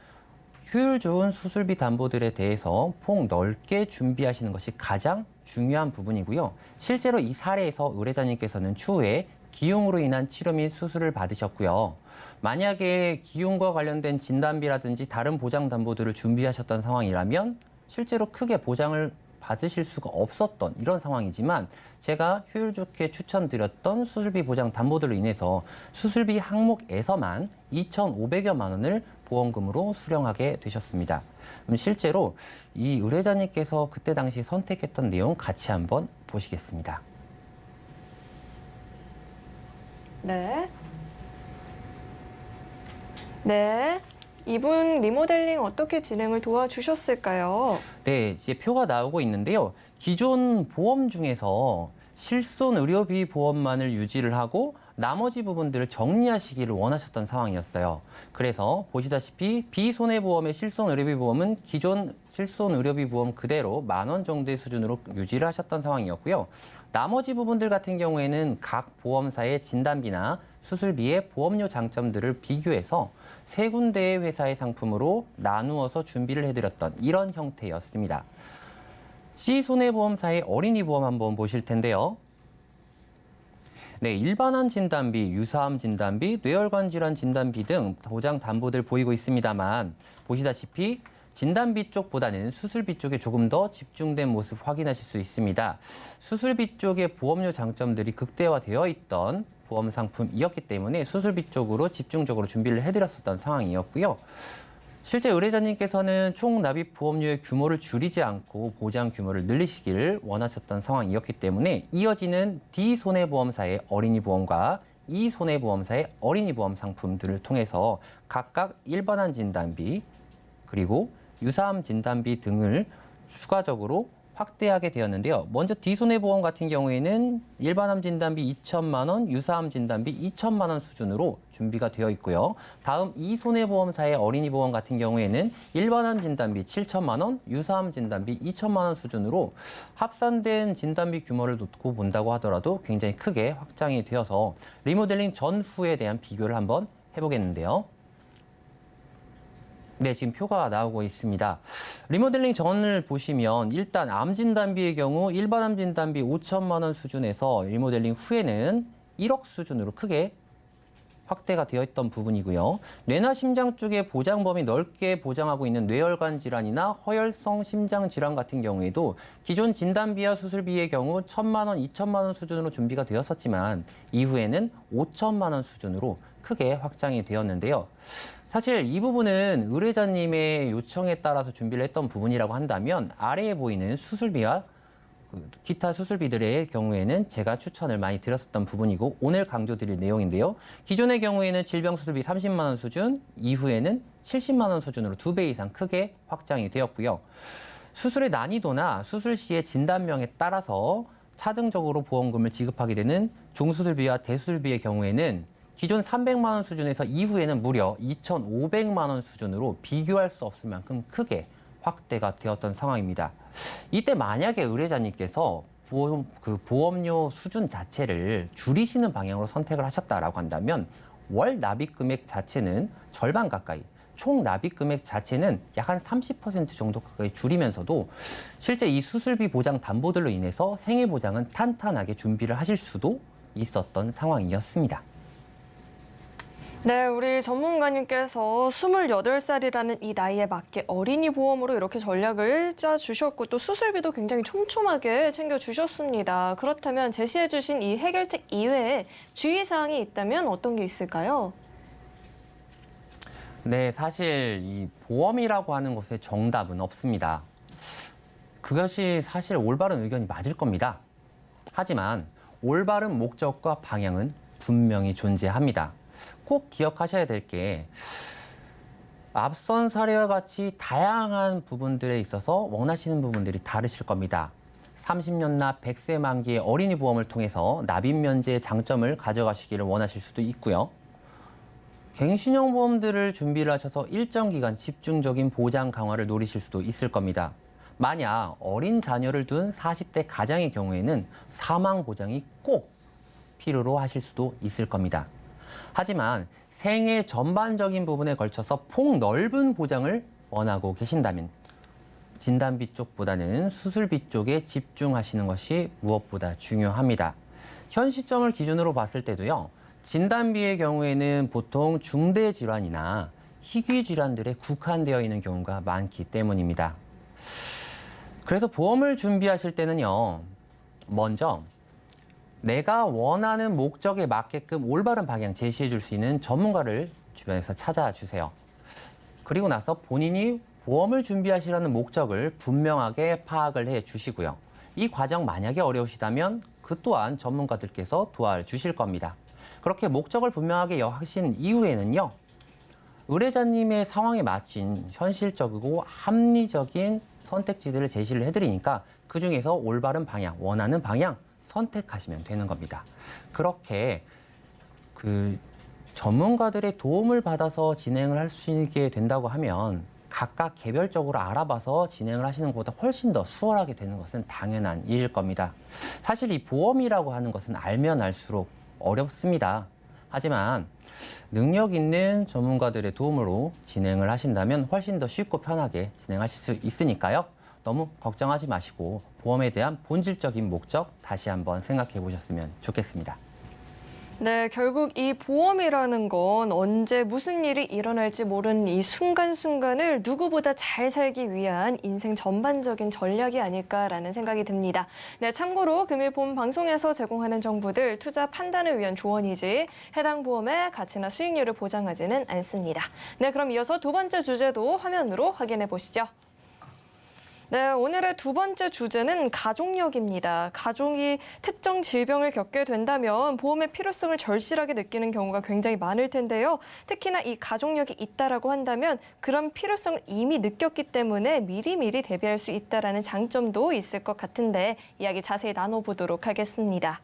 효율 좋은 수술비 담보들에 대해서 폭 넓게 준비하시는 것이 가장 중요한 부분이고요. 실제로 이 사례에서 의뢰자님께서는 추후에 기흉으로 인한 치료 및 수술을 받으셨고요. 만약에 기흉과 관련된 진단비라든지 다른 보장 담보들을 준비하셨던 상황이라면 실제로 크게 보장을 받으실 수가 없었던 이런 상황이지만 제가 효율 좋게 추천드렸던 수술비 보장 담보들로 인해서 수술비 항목에서만 2,500여만 원을 보험금으로 수령하게 되셨습니다. 그럼 실제로 이 의뢰자님께서 그때 당시 선택했던 내용 같이 한번 보시겠습니다. 네. 네. 이분 리모델링 어떻게 진행을 도와주셨을까요? 네, 이제 표가 나오고 있는데요. 기존 보험 중에서 실손 의료비 보험만을 유지를 하고 나머지 부분들을 정리하시기를 원하셨던 상황이었어요. 그래서 보시다시피 비손해보험의 실손 의료비 보험은 기존 실손 의료비 보험 그대로 10,000원 정도의 수준으로 유지를 하셨던 상황이었고요. 나머지 부분들 같은 경우에는 각 보험사의 진단비나 수술비의 보험료 장점들을 비교해서 세 군데의 회사의 상품으로 나누어서 준비를 해드렸던 이런 형태였습니다. C손해보험사의 어린이 보험 한번 보실 텐데요. 네, 일반암 진단비, 유사암 진단비, 뇌혈관 질환 진단비 등 보장 담보들 보이고 있습니다만 보시다시피 진단비 쪽보다는 수술비 쪽에 조금 더 집중된 모습 확인하실 수 있습니다. 수술비 쪽의 보험료 장점들이 극대화되어 있던 보험 상품이었기 때문에 수술비 쪽으로 집중적으로 준비를 해드렸었던 상황이었고요. 실제 의뢰자님께서는 총 납입 보험료의 규모를 줄이지 않고 보장 규모를 늘리시기를 원하셨던 상황이었기 때문에 이어지는 D손해보험사의 어린이 보험과 E손해보험사의 어린이 보험 상품들을 통해서 각각 일반암 진단비 그리고 유사암 진단비 등을 추가적으로 확대하게 되었는데요. 먼저 D손해보험 같은 경우에는 일반암 진단비 2천만 원, 유사암 진단비 2천만 원 수준으로 준비가 되어 있고요. 다음 E손해보험사의 어린이 보험 같은 경우에는 일반암 진단비 7천만 원, 유사암 진단비 2천만 원 수준으로 합산된 진단비 규모를 놓고 본다고 하더라도 굉장히 크게 확장이 되어서 리모델링 전후에 대한 비교를 한번 해보겠는데요. 네, 지금 표가 나오고 있습니다. 리모델링 전을 보시면 일단 암 진단비의 경우 일반 암 진단비 5천만 원 수준에서 리모델링 후에는 1억 수준으로 크게 확대가 되어 있던 부분이고요. 뇌나 심장 쪽에 보장 범위 넓게 보장하고 있는 뇌혈관 질환이나 허혈성 심장 질환 같은 경우에도 기존 진단비와 수술비의 경우 1,000만 원, 2천만 원 수준으로 준비가 되었었지만 이후에는 5천만 원 수준으로 크게 확장이 되었는데요. 사실 이 부분은 의뢰자님의 요청에 따라서 준비를 했던 부분이라고 한다면 아래에 보이는 수술비와 기타 수술비들의 경우에는 제가 추천을 많이 드렸었던 부분이고 오늘 강조드릴 내용인데요. 기존의 경우에는 질병수술비 30만 원 수준, 이후에는 70만 원 수준으로 2배 이상 크게 확장이 되었고요. 수술의 난이도나 수술 시의 진단명에 따라서 차등적으로 보험금을 지급하게 되는 종수술비와 대수술비의 경우에는 기존 300만 원 수준에서 이후에는 무려 2,500만 원 수준으로 비교할 수 없을 만큼 크게 확대가 되었던 상황입니다. 이때 만약에 의뢰자님께서 보험료 수준 자체를 줄이시는 방향으로 선택을 하셨다라고 한다면 월 납입 금액 자체는 절반 가까이, 총 납입 금액 자체는 약 한 30% 정도 가까이 줄이면서도 실제 이 수술비 보장 담보들로 인해서 생애 보장은 탄탄하게 준비를 하실 수도 있었던 상황이었습니다. 네, 우리 전문가님께서 28살이라는 이 나이에 맞게 어린이 보험으로 이렇게 전략을 짜주셨고 또 수술비도 굉장히 촘촘하게 챙겨주셨습니다. 그렇다면 제시해주신 이 해결책 이외에 주의사항이 있다면 어떤 게 있을까요? 네, 사실 이 보험이라고 하는 것에 정답은 없습니다. 그것이 사실 올바른 의견이 맞을 겁니다. 하지만 올바른 목적과 방향은 분명히 존재합니다. 꼭 기억하셔야 될 게 앞선 사례와 같이 다양한 부분들에 있어서 원하시는 부분들이 다르실 겁니다. 30년 납 100세 만기의 어린이 보험을 통해서 납입 면제의 장점을 가져가시기를 원하실 수도 있고요. 갱신형 보험들을 준비를 하셔서 일정 기간 집중적인 보장 강화를 노리실 수도 있을 겁니다. 만약 어린 자녀를 둔 40대 가장의 경우에는 사망 보장이 꼭 필요로 하실 수도 있을 겁니다. 하지만 생애 전반적인 부분에 걸쳐서 폭넓은 보장을 원하고 계신다면 진단비 쪽보다는 수술비 쪽에 집중하시는 것이 무엇보다 중요합니다. 현 시점을 기준으로 봤을 때도요. 진단비의 경우에는 보통 중대 질환이나 희귀 질환들에 국한되어 있는 경우가 많기 때문입니다. 그래서 보험을 준비하실 때는요. 먼저 내가 원하는 목적에 맞게끔 올바른 방향 제시해 줄 수 있는 전문가를 주변에서 찾아주세요. 그리고 나서 본인이 보험을 준비하시려는 목적을 분명하게 파악을 해 주시고요. 이 과정 만약에 어려우시다면 그 또한 전문가들께서 도와주실 겁니다. 그렇게 목적을 분명하게 하신 이후에는요. 의뢰자님의 상황에 맞춘 현실적이고 합리적인 선택지들을 제시를 해드리니까 그중에서 올바른 방향, 원하는 방향 선택하시면 되는 겁니다. 그렇게 전문가들의 도움을 받아서 진행을 할 수 있게 된다고 하면 각각 개별적으로 알아봐서 진행을 하시는 것보다 훨씬 더 수월하게 되는 것은 당연한 일일 겁니다. 사실 이 보험이라고 하는 것은 알면 알수록 어렵습니다. 하지만 능력 있는 전문가들의 도움으로 진행을 하신다면 훨씬 더 쉽고 편하게 진행하실 수 있으니까요. 너무 걱정하지 마시고 보험에 대한 본질적인 목적 다시 한번 생각해 보셨으면 좋겠습니다. 네, 결국 이 보험이라는 건 언제 무슨 일이 일어날지 모르는 이 순간순간을 누구보다 잘 살기 위한 인생 전반적인 전략이 아닐까라는 생각이 듭니다. 네, 참고로 금일보험 방송에서 제공하는 정보들 투자 판단을 위한 조언이지 해당 보험의 가치나 수익률을 보장하지는 않습니다. 네, 그럼 이어서 두 번째 주제도 화면으로 확인해 보시죠. 네, 오늘의 두 번째 주제는 가족력입니다. 가족이 특정 질병을 겪게 된다면 보험의 필요성을 절실하게 느끼는 경우가 굉장히 많을 텐데요. 특히나 이 가족력이 있다라고 한다면 그런 필요성을 이미 느꼈기 때문에 미리미리 대비할 수 있다라는 장점도 있을 것 같은데 이야기 자세히 나눠보도록 하겠습니다.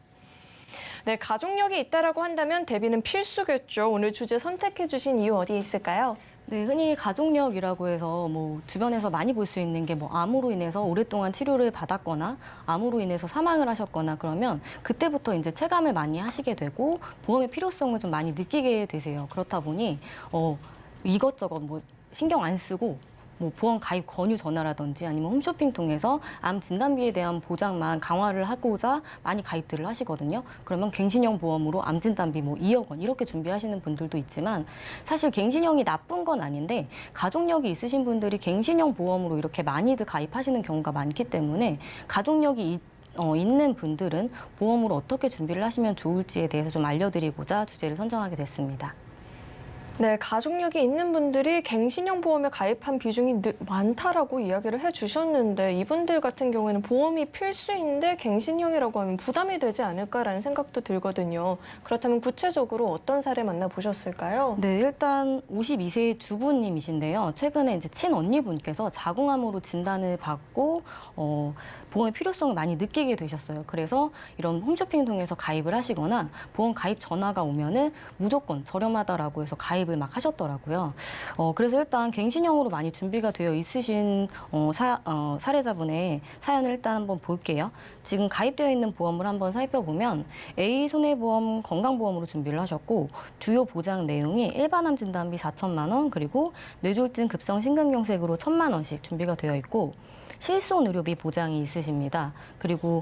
네, 가족력이 있다라고 한다면 대비는 필수겠죠. 오늘 주제 선택해 주신 이유 어디에 있을까요? 네, 흔히 가족력이라고 해서 주변에서 많이 볼 수 있는 게 암으로 인해서 오랫동안 치료를 받았거나 암으로 인해서 사망을 하셨거나 그러면 그때부터 이제 체감을 많이 하시게 되고 보험의 필요성을 좀 많이 느끼게 되세요. 그렇다 보니 이것저것 신경 안 쓰고 보험 가입 권유 전화라든지 아니면 홈쇼핑 통해서 암 진단비에 대한 보장만 강화를 하고자 많이 가입들을 하시거든요. 그러면 갱신형 보험으로 암 진단비 2억 원 이렇게 준비하시는 분들도 있지만 사실 갱신형이 나쁜 건 아닌데 가족력이 있으신 분들이 갱신형 보험으로 이렇게 많이들 가입하시는 경우가 많기 때문에 가족력이 있는 분들은 보험으로 어떻게 준비를 하시면 좋을지에 대해서 좀 알려드리고자 주제를 선정하게 됐습니다. 네, 가족력이 있는 분들이 갱신형 보험에 가입한 비중이 많다라고 이야기를 해주셨는데 이분들 같은 경우에는 보험이 필수인데 갱신형이라고 하면 부담이 되지 않을까라는 생각도 들거든요. 그렇다면 구체적으로 어떤 사례 만나보셨을까요? 네, 일단 52세 주부님이신데요. 최근에 이제 친언니분께서 자궁암으로 진단을 받고 보험의 필요성을 많이 느끼게 되셨어요. 그래서 이런 홈쇼핑 통해서 가입을 하시거나 보험 가입 전화가 오면은 무조건 저렴하다라고 해서 가입을 막 하셨더라고요. 그래서 일단 갱신형으로 많이 준비가 되어 있으신 사례자분의 사연을 일단 한번 볼게요. 지금 가입되어 있는 보험을 한번 살펴보면 A 손해보험 건강보험으로 준비를 하셨고 주요 보장 내용이 일반암 진단비 4천만 원 그리고 뇌졸중 급성 심근경색으로 1,000만 원씩 준비가 되어 있고 실손 의료비 보장이 있으십니다. 그리고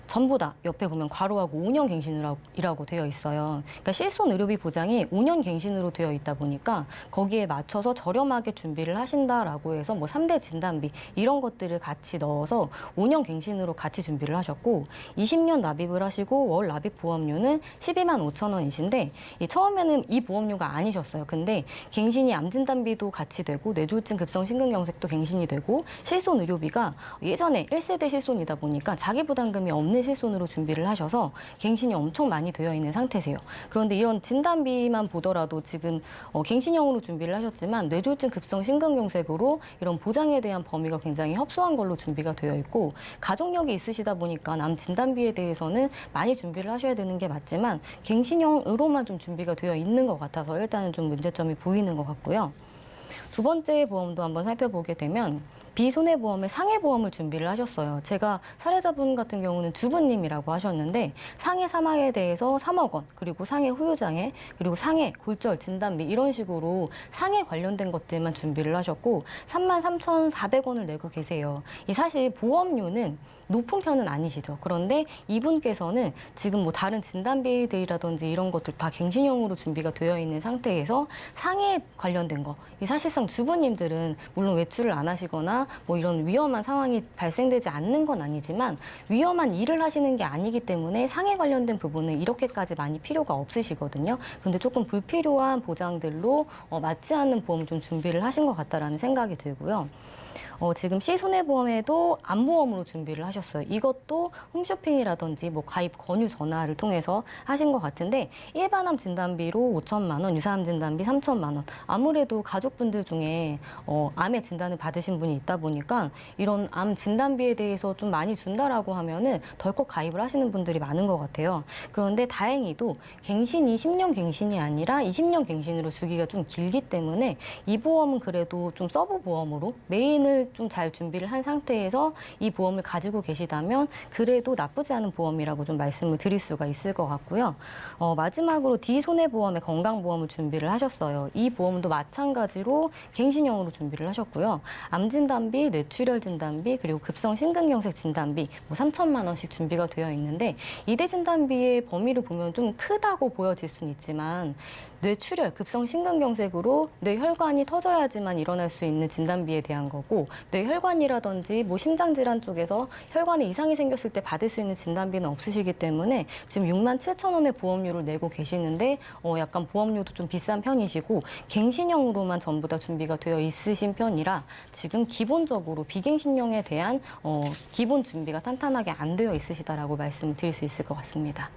전부 다 옆에 보면 괄호하고 5년 갱신이라고 되어 있어요. 그러니까 실손 의료비 보장이 5년 갱신으로 되어 있다 보니까 거기에 맞춰서 저렴하게 준비를 하신다라고 해서 뭐 3대 진단비 이런 것들을 같이 넣어서 5년 갱신으로 같이 준비를 하셨고 20년 납입을 하시고 월 납입 보험료는 12만 5천 원이신데 처음에는 이 보험료가 아니셨어요. 근데 갱신이 암 진단비도 같이 되고 뇌졸중 급성 심근경색도 갱신이 되고 실손 의료비가 예전에 1세대 실손이다 보니까 자기 부담금이 없는 실손으로 준비를 하셔서 갱신이 엄청 많이 되어 있는 상태세요. 그런데 이런 진단비만 보더라도 지금 갱신형으로 준비를 하셨지만 뇌졸중 급성 심근경색으로 이런 보장에 대한 범위가 굉장히 협소한 걸로 준비가 되어 있고 가족력이 있으시다 보니까 암 진단비에 대해서는 많이 준비를 하셔야 되는 게 맞지만 갱신형으로만 좀 준비가 되어 있는 것 같아서 일단은 좀 문제점이 보이는 것 같고요. 두 번째 보험도 한번 살펴보게 되면 비손해보험의 상해보험을 준비를 하셨어요. 제가 사례자분 같은 경우는 주부님이라고 하셨는데 상해 사망에 대해서 3억 원, 그리고 상해 후유장애, 그리고 상해 골절 진단비 이런 식으로 상해 관련된 것들만 준비를 하셨고 33,400원을 내고 계세요. 이 사실 보험료는 높은 편은 아니시죠. 그런데 이분께서는 지금 뭐 다른 진단비들이라든지 이런 것들 다 갱신형으로 준비가 되어 있는 상태에서 상해 관련된 거, 이 사실상 주부님들은 물론 외출을 안 하시거나 뭐 이런 위험한 상황이 발생되지 않는 건 아니지만 위험한 일을 하시는 게 아니기 때문에 상해 관련된 부분은 이렇게까지 많이 필요가 없으시거든요. 그런데 조금 불필요한 보장들로 맞지 않는 보험 좀 준비를 하신 것 같다라는 생각이 들고요. 지금 C손해보험에도 암보험으로 준비를 하셨어요. 이것도 홈쇼핑이라든지 뭐 가입 권유 전화를 통해서 하신 것 같은데 일반암 진단비로 5천만 원, 유사암 진단비 3천만 원. 아무래도 가족분들 중에 암의 진단을 받으신 분이 있다 보니까 이런 암 진단비에 대해서 좀 많이 준다라고 하면은 덜컥 가입을 하시는 분들이 많은 것 같아요. 그런데 다행히도 갱신이 10년 갱신이 아니라 20년 갱신으로 주기가 좀 길기 때문에 이 보험은 그래도 좀 서브 보험으로 메인을 좀 잘 준비를 한 상태에서 이 보험을 가지고 계시다면 그래도 나쁘지 않은 보험이라고 좀 말씀을 드릴 수가 있을 것 같고요. 마지막으로 D손해보험의 건강보험을 준비를 하셨어요. 이 보험도 마찬가지로 갱신형으로 준비를 하셨고요. 암진단비, 뇌출혈 진단비, 그리고 급성 심근경색 진단비 뭐 3천만 원씩 준비가 되어 있는데 이대 진단비의 범위를 보면 좀 크다고 보여질 수는 있지만 뇌출혈, 급성 심근경색으로 뇌혈관이 터져야지만 일어날 수 있는 진단비에 대한 거고 뇌혈관이라든지 뭐 심장질환 쪽에서 혈관에 이상이 생겼을 때 받을 수 있는 진단비는 없으시기 때문에 지금 6만 7천 원의 보험료를 내고 계시는데 약간 보험료도 좀 비싼 편이시고 갱신형으로만 전부 다 준비가 되어 있으신 편이라 지금 기본적으로 비갱신형에 대한 기본 준비가 탄탄하게 안 되어 있으시다라고 말씀을 드릴 수 있을 것 같습니다.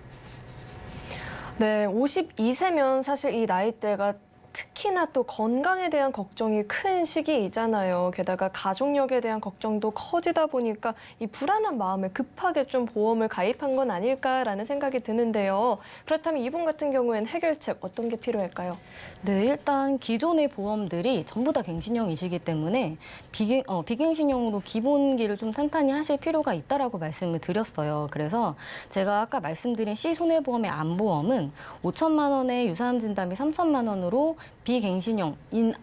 네, 52세면 사실 이 나이대가 특히나 또 건강에 대한 걱정이 큰 시기이잖아요. 게다가 가족력에 대한 걱정도 커지다 보니까 이 불안한 마음에 급하게 좀 보험을 가입한 건 아닐까라는 생각이 드는데요. 그렇다면 이분 같은 경우에는 해결책 어떤 게 필요할까요? 네, 일단 기존의 보험들이 전부 다 갱신형이시기 때문에 비갱신형으로 기본기를 좀 탄탄히 하실 필요가 있다라고 말씀을 드렸어요. 그래서 제가 아까 말씀드린 C손해보험의 암보험은 5천만 원에 유사암 진단비 3천만 원으로 비갱신형은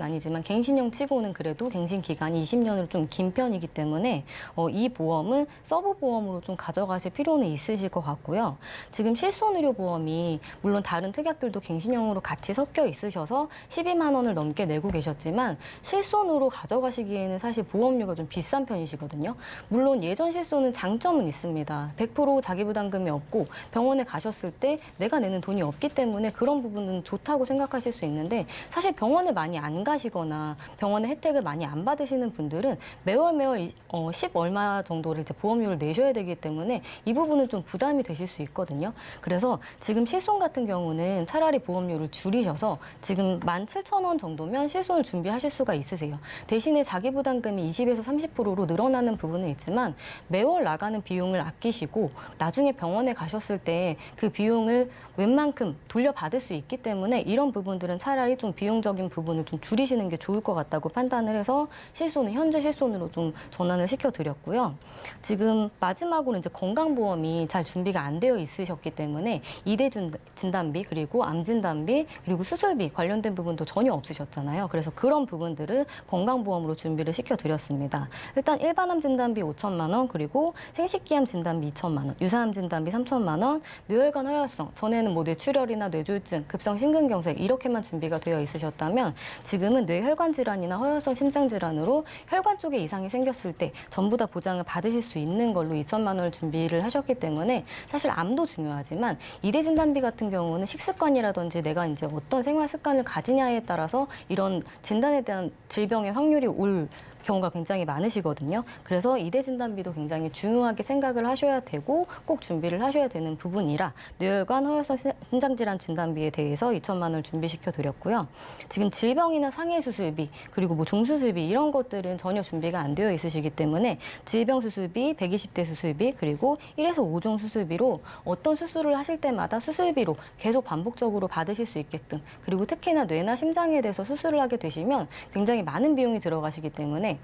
아니지만 갱신형 치고는 그래도 갱신 기간이 20년으로 좀 긴 편이기 때문에 이 보험은 서브 보험으로 좀 가져가실 필요는 있으실 것 같고요. 지금 실손의료보험이 물론 다른 특약들도 갱신형으로 같이 섞여 있으셔서 12만 원을 넘게 내고 계셨지만 실손으로 가져가시기에는 사실 보험료가 좀 비싼 편이시거든요. 물론 예전 실손은 장점은 있습니다. 100% 자기 부담금이 없고 병원에 가셨을 때 내가 내는 돈이 없기 때문에 그런 부분은 좋다고 생각하실 수 있는데 사실 병원을 많이 안 가시거나 병원의 혜택을 많이 안 받으시는 분들은 매월 10 얼마 정도를 이제 보험료를 내셔야 되기 때문에 이 부분은 좀 부담이 되실 수 있거든요. 그래서 지금 실손 같은 경우는 차라리 보험료를 줄이셔서 지금 17,000원 정도면 실손을 준비하실 수가 있으세요. 대신에 자기 부담금이 20에서 30%로 늘어나는 부분은 있지만 매월 나가는 비용을 아끼시고 나중에 병원에 가셨을 때 그 비용을 웬만큼 돌려받을 수 있기 때문에 이런 부분들은 차라리 좀 비용적인 부분을 좀 줄이시는 게 좋을 것 같다고 판단을 해서 실손은 현재 실손으로 좀 전환을 시켜드렸고요. 지금 마지막으로 이제 건강보험이 잘 준비가 안 되어 있으셨기 때문에 2대 진단비 그리고 암 진단비 그리고 수술비 관련된 부분도 전혀 없으셨잖아요. 그래서 그런 부분들을 건강보험으로 준비를 시켜드렸습니다. 일단 일반암 진단비 5천만 원 그리고 생식기암 진단비 2천만 원, 유사암 진단비 3천만 원, 뇌혈관 허혈성 전에는 뭐 뇌출혈이나 뇌졸중, 급성 심근경색 이렇게만 준비가 되어 있으셨다면 지금은 뇌혈관 질환이나 허혈성 심장 질환으로 혈관 쪽에 이상이 생겼을 때 전부 다 보장을 받으실 수 있는 걸로 2천만 원을 준비를 하셨기 때문에 사실 암도 중요하지만 2대 진단비 같은 경우는 식습관이라든지 내가 이제 어떤 생활 습관을 가지냐에 따라서 이런 진단에 대한 질병의 확률이 올 경우가 굉장히 많으시거든요. 그래서 2대 진단비도 굉장히 중요하게 생각을 하셔야 되고 꼭 준비를 하셔야 되는 부분이라 뇌혈관 허혈성 심장질환 진단비에 대해서 2천만 원을 준비시켜 드렸고요. 지금 질병이나 상해 수술비 그리고 뭐 종수술비 이런 것들은 전혀 준비가 안 되어 있으시기 때문에 질병 수술비, 120대 수술비 그리고 1에서 5종 수술비로 어떤 수술을 하실 때마다 수술비로 계속 반복적으로 받으실 수 있게끔 그리고 특히나 뇌나 심장에 대해서 수술을 하게 되시면 굉장히 많은 비용이 들어가시기 때문에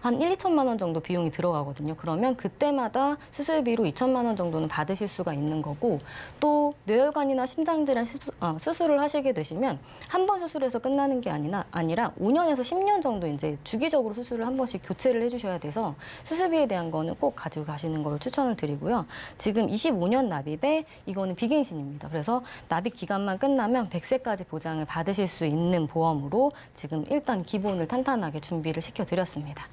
한 1, 2천만 원 정도 비용이 들어가거든요. 그러면 그때마다 수술비로 2천만 원 정도는 받으실 수가 있는 거고 또 뇌혈관이나 심장질환 수술을 하시게 되시면 한 번 수술해서 끝나는 게 아니라 5년에서 10년 정도 이제 주기적으로 수술을 한 번씩 교체를 해주셔야 돼서 수술비에 대한 거는 꼭 가지고 가시는 걸 추천을 드리고요. 지금 25년 납입에 이거는 비갱신입니다. 그래서 납입 기간만 끝나면 100세까지 보장을 받으실 수 있는 보험으로 지금 일단 기본을 탄탄하게 준비를 시켜드렸습니다.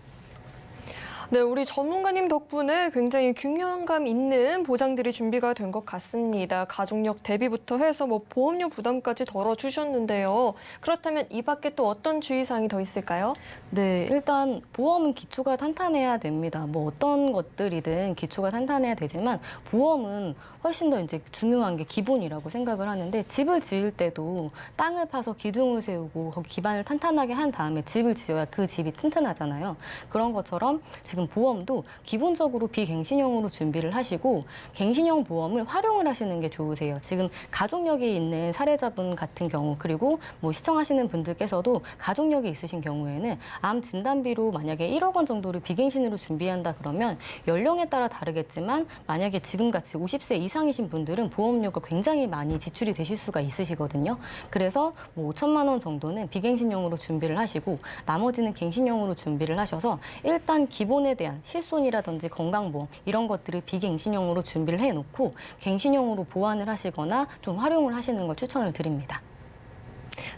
네, 우리 전문가님 덕분에 굉장히 균형감 있는 보장들이 준비가 된 것 같습니다. 가족력 대비부터 해서 뭐 보험료 부담까지 덜어주셨는데요. 그렇다면 이 밖에 또 어떤 주의사항이 더 있을까요? 네, 일단 보험은 기초가 탄탄해야 됩니다. 뭐 어떤 것들이든 기초가 탄탄해야 되지만 보험은 훨씬 더 이제 중요한 게 기본이라고 생각을 하는데 집을 지을 때도 땅을 파서 기둥을 세우고 거기 기반을 탄탄하게 한 다음에 집을 지어야 그 집이 튼튼하잖아요. 그런 것처럼 지금 보험도 기본적으로 비갱신형으로 준비를 하시고 갱신형 보험을 활용을 하시는 게 좋으세요. 지금 가족력이 있는 사례자분 같은 경우 그리고 뭐 시청하시는 분들께서도 가족력이 있으신 경우에는 암 진단비로 만약에 1억 원 정도를 비갱신으로 준비한다 그러면 연령에 따라 다르겠지만 만약에 지금같이 50세 이상이신 분들은 보험료가 굉장히 많이 지출이 되실 수가 있으시거든요. 그래서 뭐 5천만 원 정도는 비갱신형으로 준비를 하시고 나머지는 갱신형으로 준비를 하셔서 일단 기본에 대한 실손이라든지 건강보험 이런 것들을 비갱신형으로 준비를 해놓고 갱신형으로 보완을 하시거나 좀 활용을 하시는 걸 추천을 드립니다.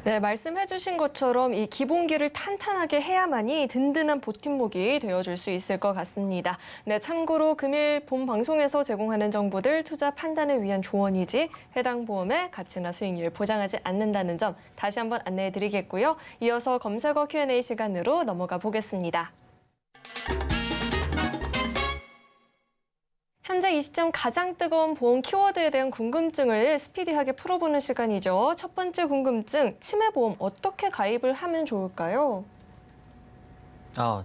네, 말씀해주신 것처럼 이 기본기를 탄탄하게 해야만이 든든한 보팀목이 되어줄 수 있을 것 같습니다. 네, 참고로 금일 본 방송에서 제공하는 정보들 투자 판단을 위한 조언이지 해당 보험의 가치나 수익률 보장하지 않는다는 점 다시 한번 안내해드리겠고요. 이어서 검색어 Q&A 시간으로 넘어가 보겠습니다. 현재 이 시점 가장 뜨거운 보험 키워드에 대한 궁금증을 스피디하게 풀어보는 시간이죠. 첫 번째 궁금증, 치매보험 어떻게 가입을 하면 좋을까요?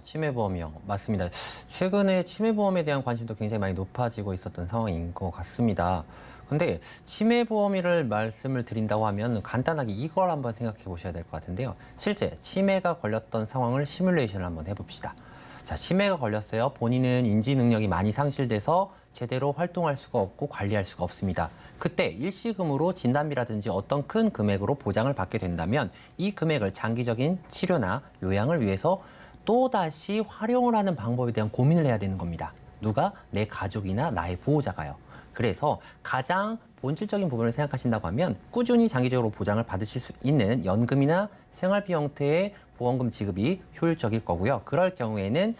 치매보험이요. 맞습니다. 최근에 치매보험에 대한 관심도 굉장히 많이 높아지고 있었던 상황인 것 같습니다. 근데 치매보험을 말씀을 드린다고 하면 간단하게 이걸 한번 생각해 보셔야 될 것 같은데요. 실제 치매가 걸렸던 상황을 시뮬레이션을 한번 해봅시다. 자, 치매가 걸렸어요. 본인은 인지 능력이 많이 상실돼서 제대로 활동할 수가 없고 관리할 수가 없습니다. 그때 일시금으로 진단비라든지 어떤 큰 금액으로 보장을 받게 된다면 이 금액을 장기적인 치료나 요양을 위해서 또다시 활용을 하는 방법에 대한 고민을 해야 되는 겁니다. 누가? 내 가족이나 나의 보호자가요. 그래서 가장 본질적인 부분을 생각하신다고 하면 꾸준히 장기적으로 보장을 받으실 수 있는 연금이나 생활비 형태의 보험금 지급이 효율적일 거고요. 그럴 경우에는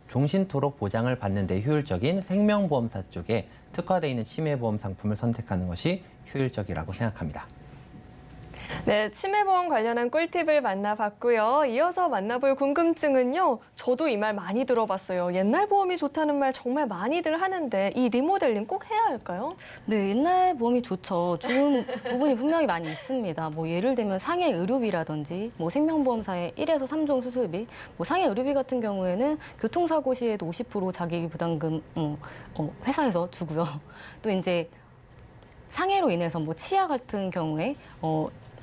종신토록 보장을 받는 데 효율적인 생명보험사 쪽에 특화되어 있는 치매보험 상품을 선택하는 것이 효율적이라고 생각합니다. 네, 치매보험 관련한 꿀팁을 만나봤고요. 이어서 만나볼 궁금증은요. 저도 이 말 많이 들어봤어요. 옛날 보험이 좋다는 말 정말 많이들 하는데 이 리모델링 꼭 해야 할까요? 네, 옛날 보험이 좋죠. 좋은 부분이 분명히 많이 있습니다. 뭐 예를 들면 상해 의료비라든지 뭐 생명보험사의 1에서 3종 수술비, 뭐 상해 의료비 같은 경우에는 교통사고 시에도 50% 자기 부담금 회사에서 주고요. 또 이제 상해로 인해서 뭐 치아 같은 경우에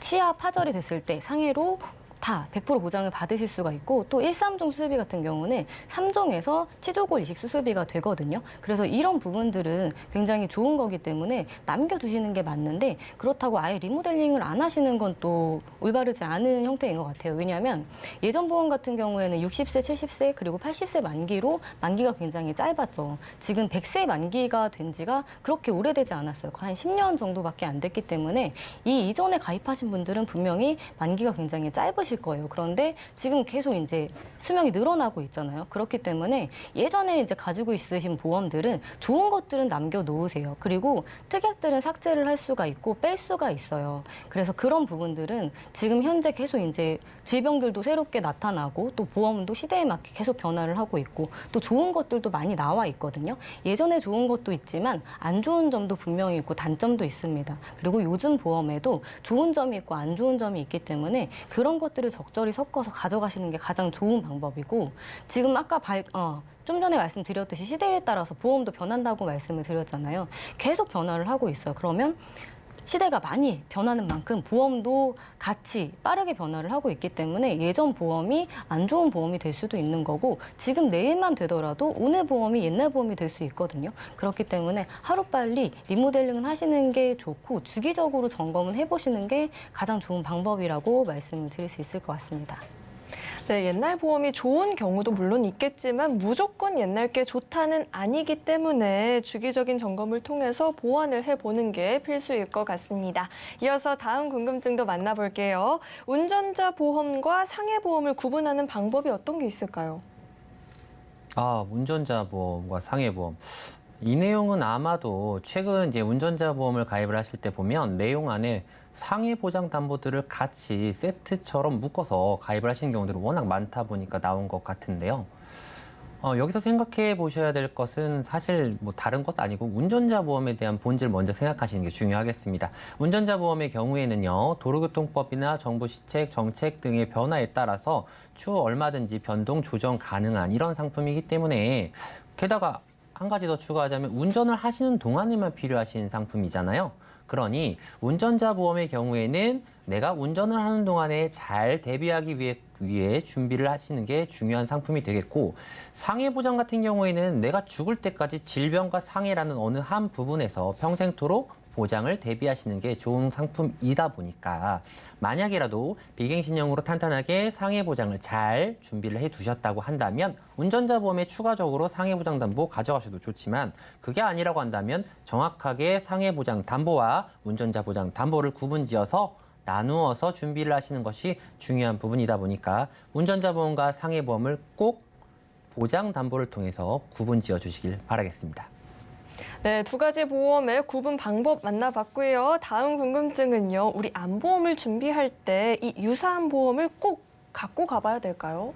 치아 파절이 됐을 때 상해로 다 100% 보장을 받으실 수가 있고 또 1, 3종 수술비 같은 경우는 3종에서 치조골 이식 수술비가 되거든요. 그래서 이런 부분들은 굉장히 좋은 거기 때문에 남겨두시는 게 맞는데 그렇다고 아예 리모델링을 안 하시는 건 또 올바르지 않은 형태인 것 같아요. 왜냐하면 예전 보험 같은 경우에는 60세, 70세 그리고 80세 만기로 만기가 굉장히 짧았죠. 지금 100세 만기가 된 지가 그렇게 오래되지 않았어요. 한 10년 정도밖에 안 됐기 때문에 이 이전에 가입하신 분들은 분명히 만기가 굉장히 짧으실 거예요. 그런데 지금 계속 이제 수명이 늘어나고 있잖아요. 그렇기 때문에 예전에 이제 가지고 있으신 보험들은 좋은 것들은 남겨놓으세요. 그리고 특약들은 삭제를 할 수가 있고 뺄 수가 있어요. 그래서 그런 부분들은 지금 현재 계속 이제 질병들도 새롭게 나타나고 또 보험도 시대에 맞게 계속 변화를 하고 있고 또 좋은 것들도 많이 나와 있거든요. 예전에 좋은 것도 있지만 안 좋은 점도 분명히 있고 단점도 있습니다. 그리고 요즘 보험에도 좋은 점이 있고 안 좋은 점이 있기 때문에 그런 것들을 적절히 섞어서 가져가시는 게 가장 좋은 방법이고 지금 아까 좀 전에 말씀드렸듯이 시대에 따라서 보험도 변한다고 말씀을 드렸잖아요. 계속 변화를 하고 있어요. 그러면 시대가 많이 변하는 만큼 보험도 같이 빠르게 변화를 하고 있기 때문에 예전 보험이 안 좋은 보험이 될 수도 있는 거고 지금 내일만 되더라도 오늘 보험이 옛날 보험이 될 수 있거든요. 그렇기 때문에 하루빨리 리모델링은 하시는 게 좋고 주기적으로 점검은 해보시는 게 가장 좋은 방법이라고 말씀을 드릴 수 있을 것 같습니다. 네, 옛날 보험이 좋은 경우도 물론 있겠지만 무조건 옛날 게 좋다는 아니기 때문에 주기적인 점검을 통해서 보완을 해보는 게 필수일 것 같습니다. 이어서 다음 궁금증도 만나볼게요. 운전자 보험과 상해 보험을 구분하는 방법이 어떤 게 있을까요? 운전자 보험과 상해 보험. 이 내용은 아마도 최근 이제 운전자 보험을 가입을 하실 때 보면 내용 안에 상해 보장 담보들을 같이 세트처럼 묶어서 가입을 하시는 경우들이 워낙 많다 보니까 나온 것 같은데요. 여기서 생각해 보셔야 될 것은 사실 뭐 다른 것 아니고 운전자 보험에 대한 본질 먼저 생각하시는 게 중요하겠습니다. 운전자 보험의 경우에는요, 도로교통법이나 정부 시책, 정책 등의 변화에 따라서 추후 얼마든지 변동, 조정 가능한 이런 상품이기 때문에 게다가 한 가지 더 추가하자면 운전을 하시는 동안에만 필요하신 상품이잖아요. 그러니 운전자 보험의 경우에는 내가 운전을 하는 동안에 잘 대비하기 위해 준비를 하시는 게 중요한 상품이 되겠고 상해 보장 같은 경우에는 내가 죽을 때까지 질병과 상해라는 어느 한 부분에서 평생토록 보장을 대비하시는 게 좋은 상품이다 보니까 만약이라도 비갱신형으로 탄탄하게 상해 보장을 잘 준비를 해 두셨다고 한다면 운전자 보험에 추가적으로 상해 보장 담보 가져가셔도 좋지만 그게 아니라고 한다면 정확하게 상해 보장 담보와 운전자 보장 담보를 구분지어서 나누어서 준비를 하시는 것이 중요한 부분이다 보니까 운전자 보험과 상해 보험을 꼭 보장 담보를 통해서 구분지어 주시길 바라겠습니다. 네, 두 가지 보험의 구분 방법 만나봤고요. 다음 궁금증은요. 우리 암보험을 준비할 때 이 유사암 보험을 꼭 갖고 가봐야 될까요?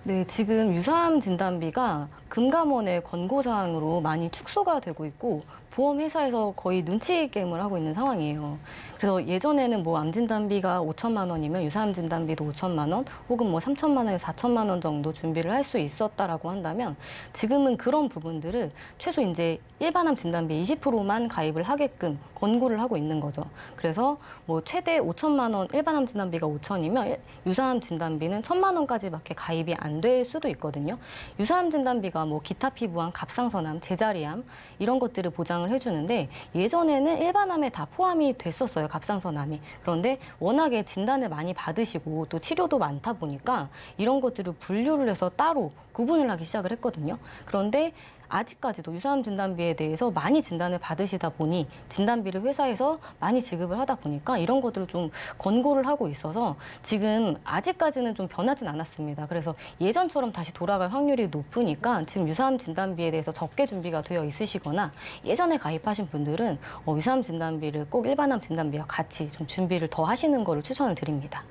네, 지금 유사암 진단비가 금감원의 권고사항으로 많이 축소가 되고 있고 보험회사에서 거의 눈치 게임을 하고 있는 상황이에요. 그래서 예전에는 뭐 암 진단비가 5천만 원이면 유사암 진단비도 5천만 원 혹은 뭐 3천만 원에서 4천만 원 정도 준비를 할 수 있었다라고 한다면 지금은 그런 부분들을 최소 이제 일반암 진단비 20%만 가입을 하게끔 권고를 하고 있는 거죠. 그래서 뭐 최대 5천만 원 일반암 진단비가 5천이면 유사암 진단비는 1천만 원까지밖에 가입이 안 될 수도 있거든요. 유사암 진단비가 뭐 기타 피부암, 갑상선암, 제자리암 이런 것들을 보장을 해주는데 예전에는 일반암에 다 포함이 됐었어요. 갑상선암이. 그런데 워낙에 진단을 많이 받으시고 또 치료도 많다 보니까 이런 것들을 분류를 해서 따로 구분을 하기 시작을 했거든요. 그런데 아직까지도 유사암 진단비에 대해서 많이 진단을 받으시다 보니 진단비를 회사에서 많이 지급을 하다 보니까 이런 것들을 좀 권고를 하고 있어서 지금 아직까지는 좀 변하진 않았습니다. 그래서 예전처럼 다시 돌아갈 확률이 높으니까 지금 유사암 진단비에 대해서 적게 준비가 되어 있으시거나 예전에 가입하신 분들은 유사암 진단비를 꼭 일반암 진단비와 같이 좀 준비를 더 하시는 거를 추천을 드립니다.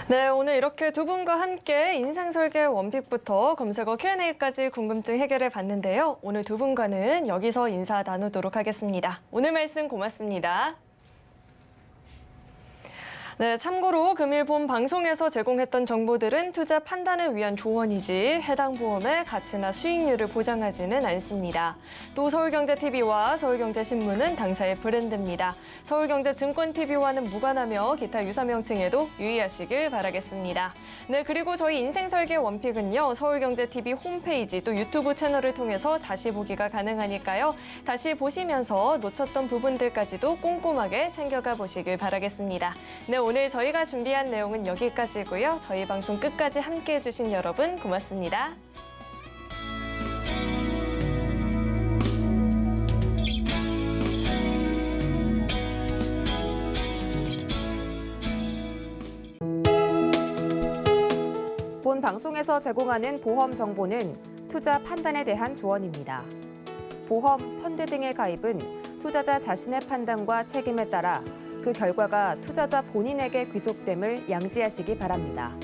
네, 오늘 이렇게 두 분과 함께 인생설계 원픽부터 검색어 Q&A까지 궁금증 해결해 봤는데요. 오늘 두 분과는 여기서 인사 나누도록 하겠습니다. 오늘 말씀 고맙습니다. 네, 참고로 금일 본 방송에서 제공했던 정보들은 투자 판단을 위한 조언이지 해당 보험의 가치나 수익률을 보장하지는 않습니다. 또 서울경제TV와 서울경제신문은 당사의 브랜드입니다. 서울경제증권TV와는 무관하며 기타 유사 명칭에도 유의하시길 바라겠습니다. 네, 그리고 저희 인생설계 원픽은요, 서울경제TV 홈페이지 또 유튜브 채널을 통해서 다시 보기가 가능하니까요. 다시 보시면서 놓쳤던 부분들까지도 꼼꼼하게 챙겨가 보시길 바라겠습니다. 네, 오늘 저희가 준비한 내용은 여기까지고요. 저희 방송 끝까지 함께해 주신 여러분 고맙습니다. 본 방송에서 제공하는 보험 정보는 투자 판단에 대한 조언입니다. 보험, 펀드 등의 가입은 투자자 자신의 판단과 책임에 따라 그 결과가 투자자 본인에게 귀속됨을 양지하시기 바랍니다.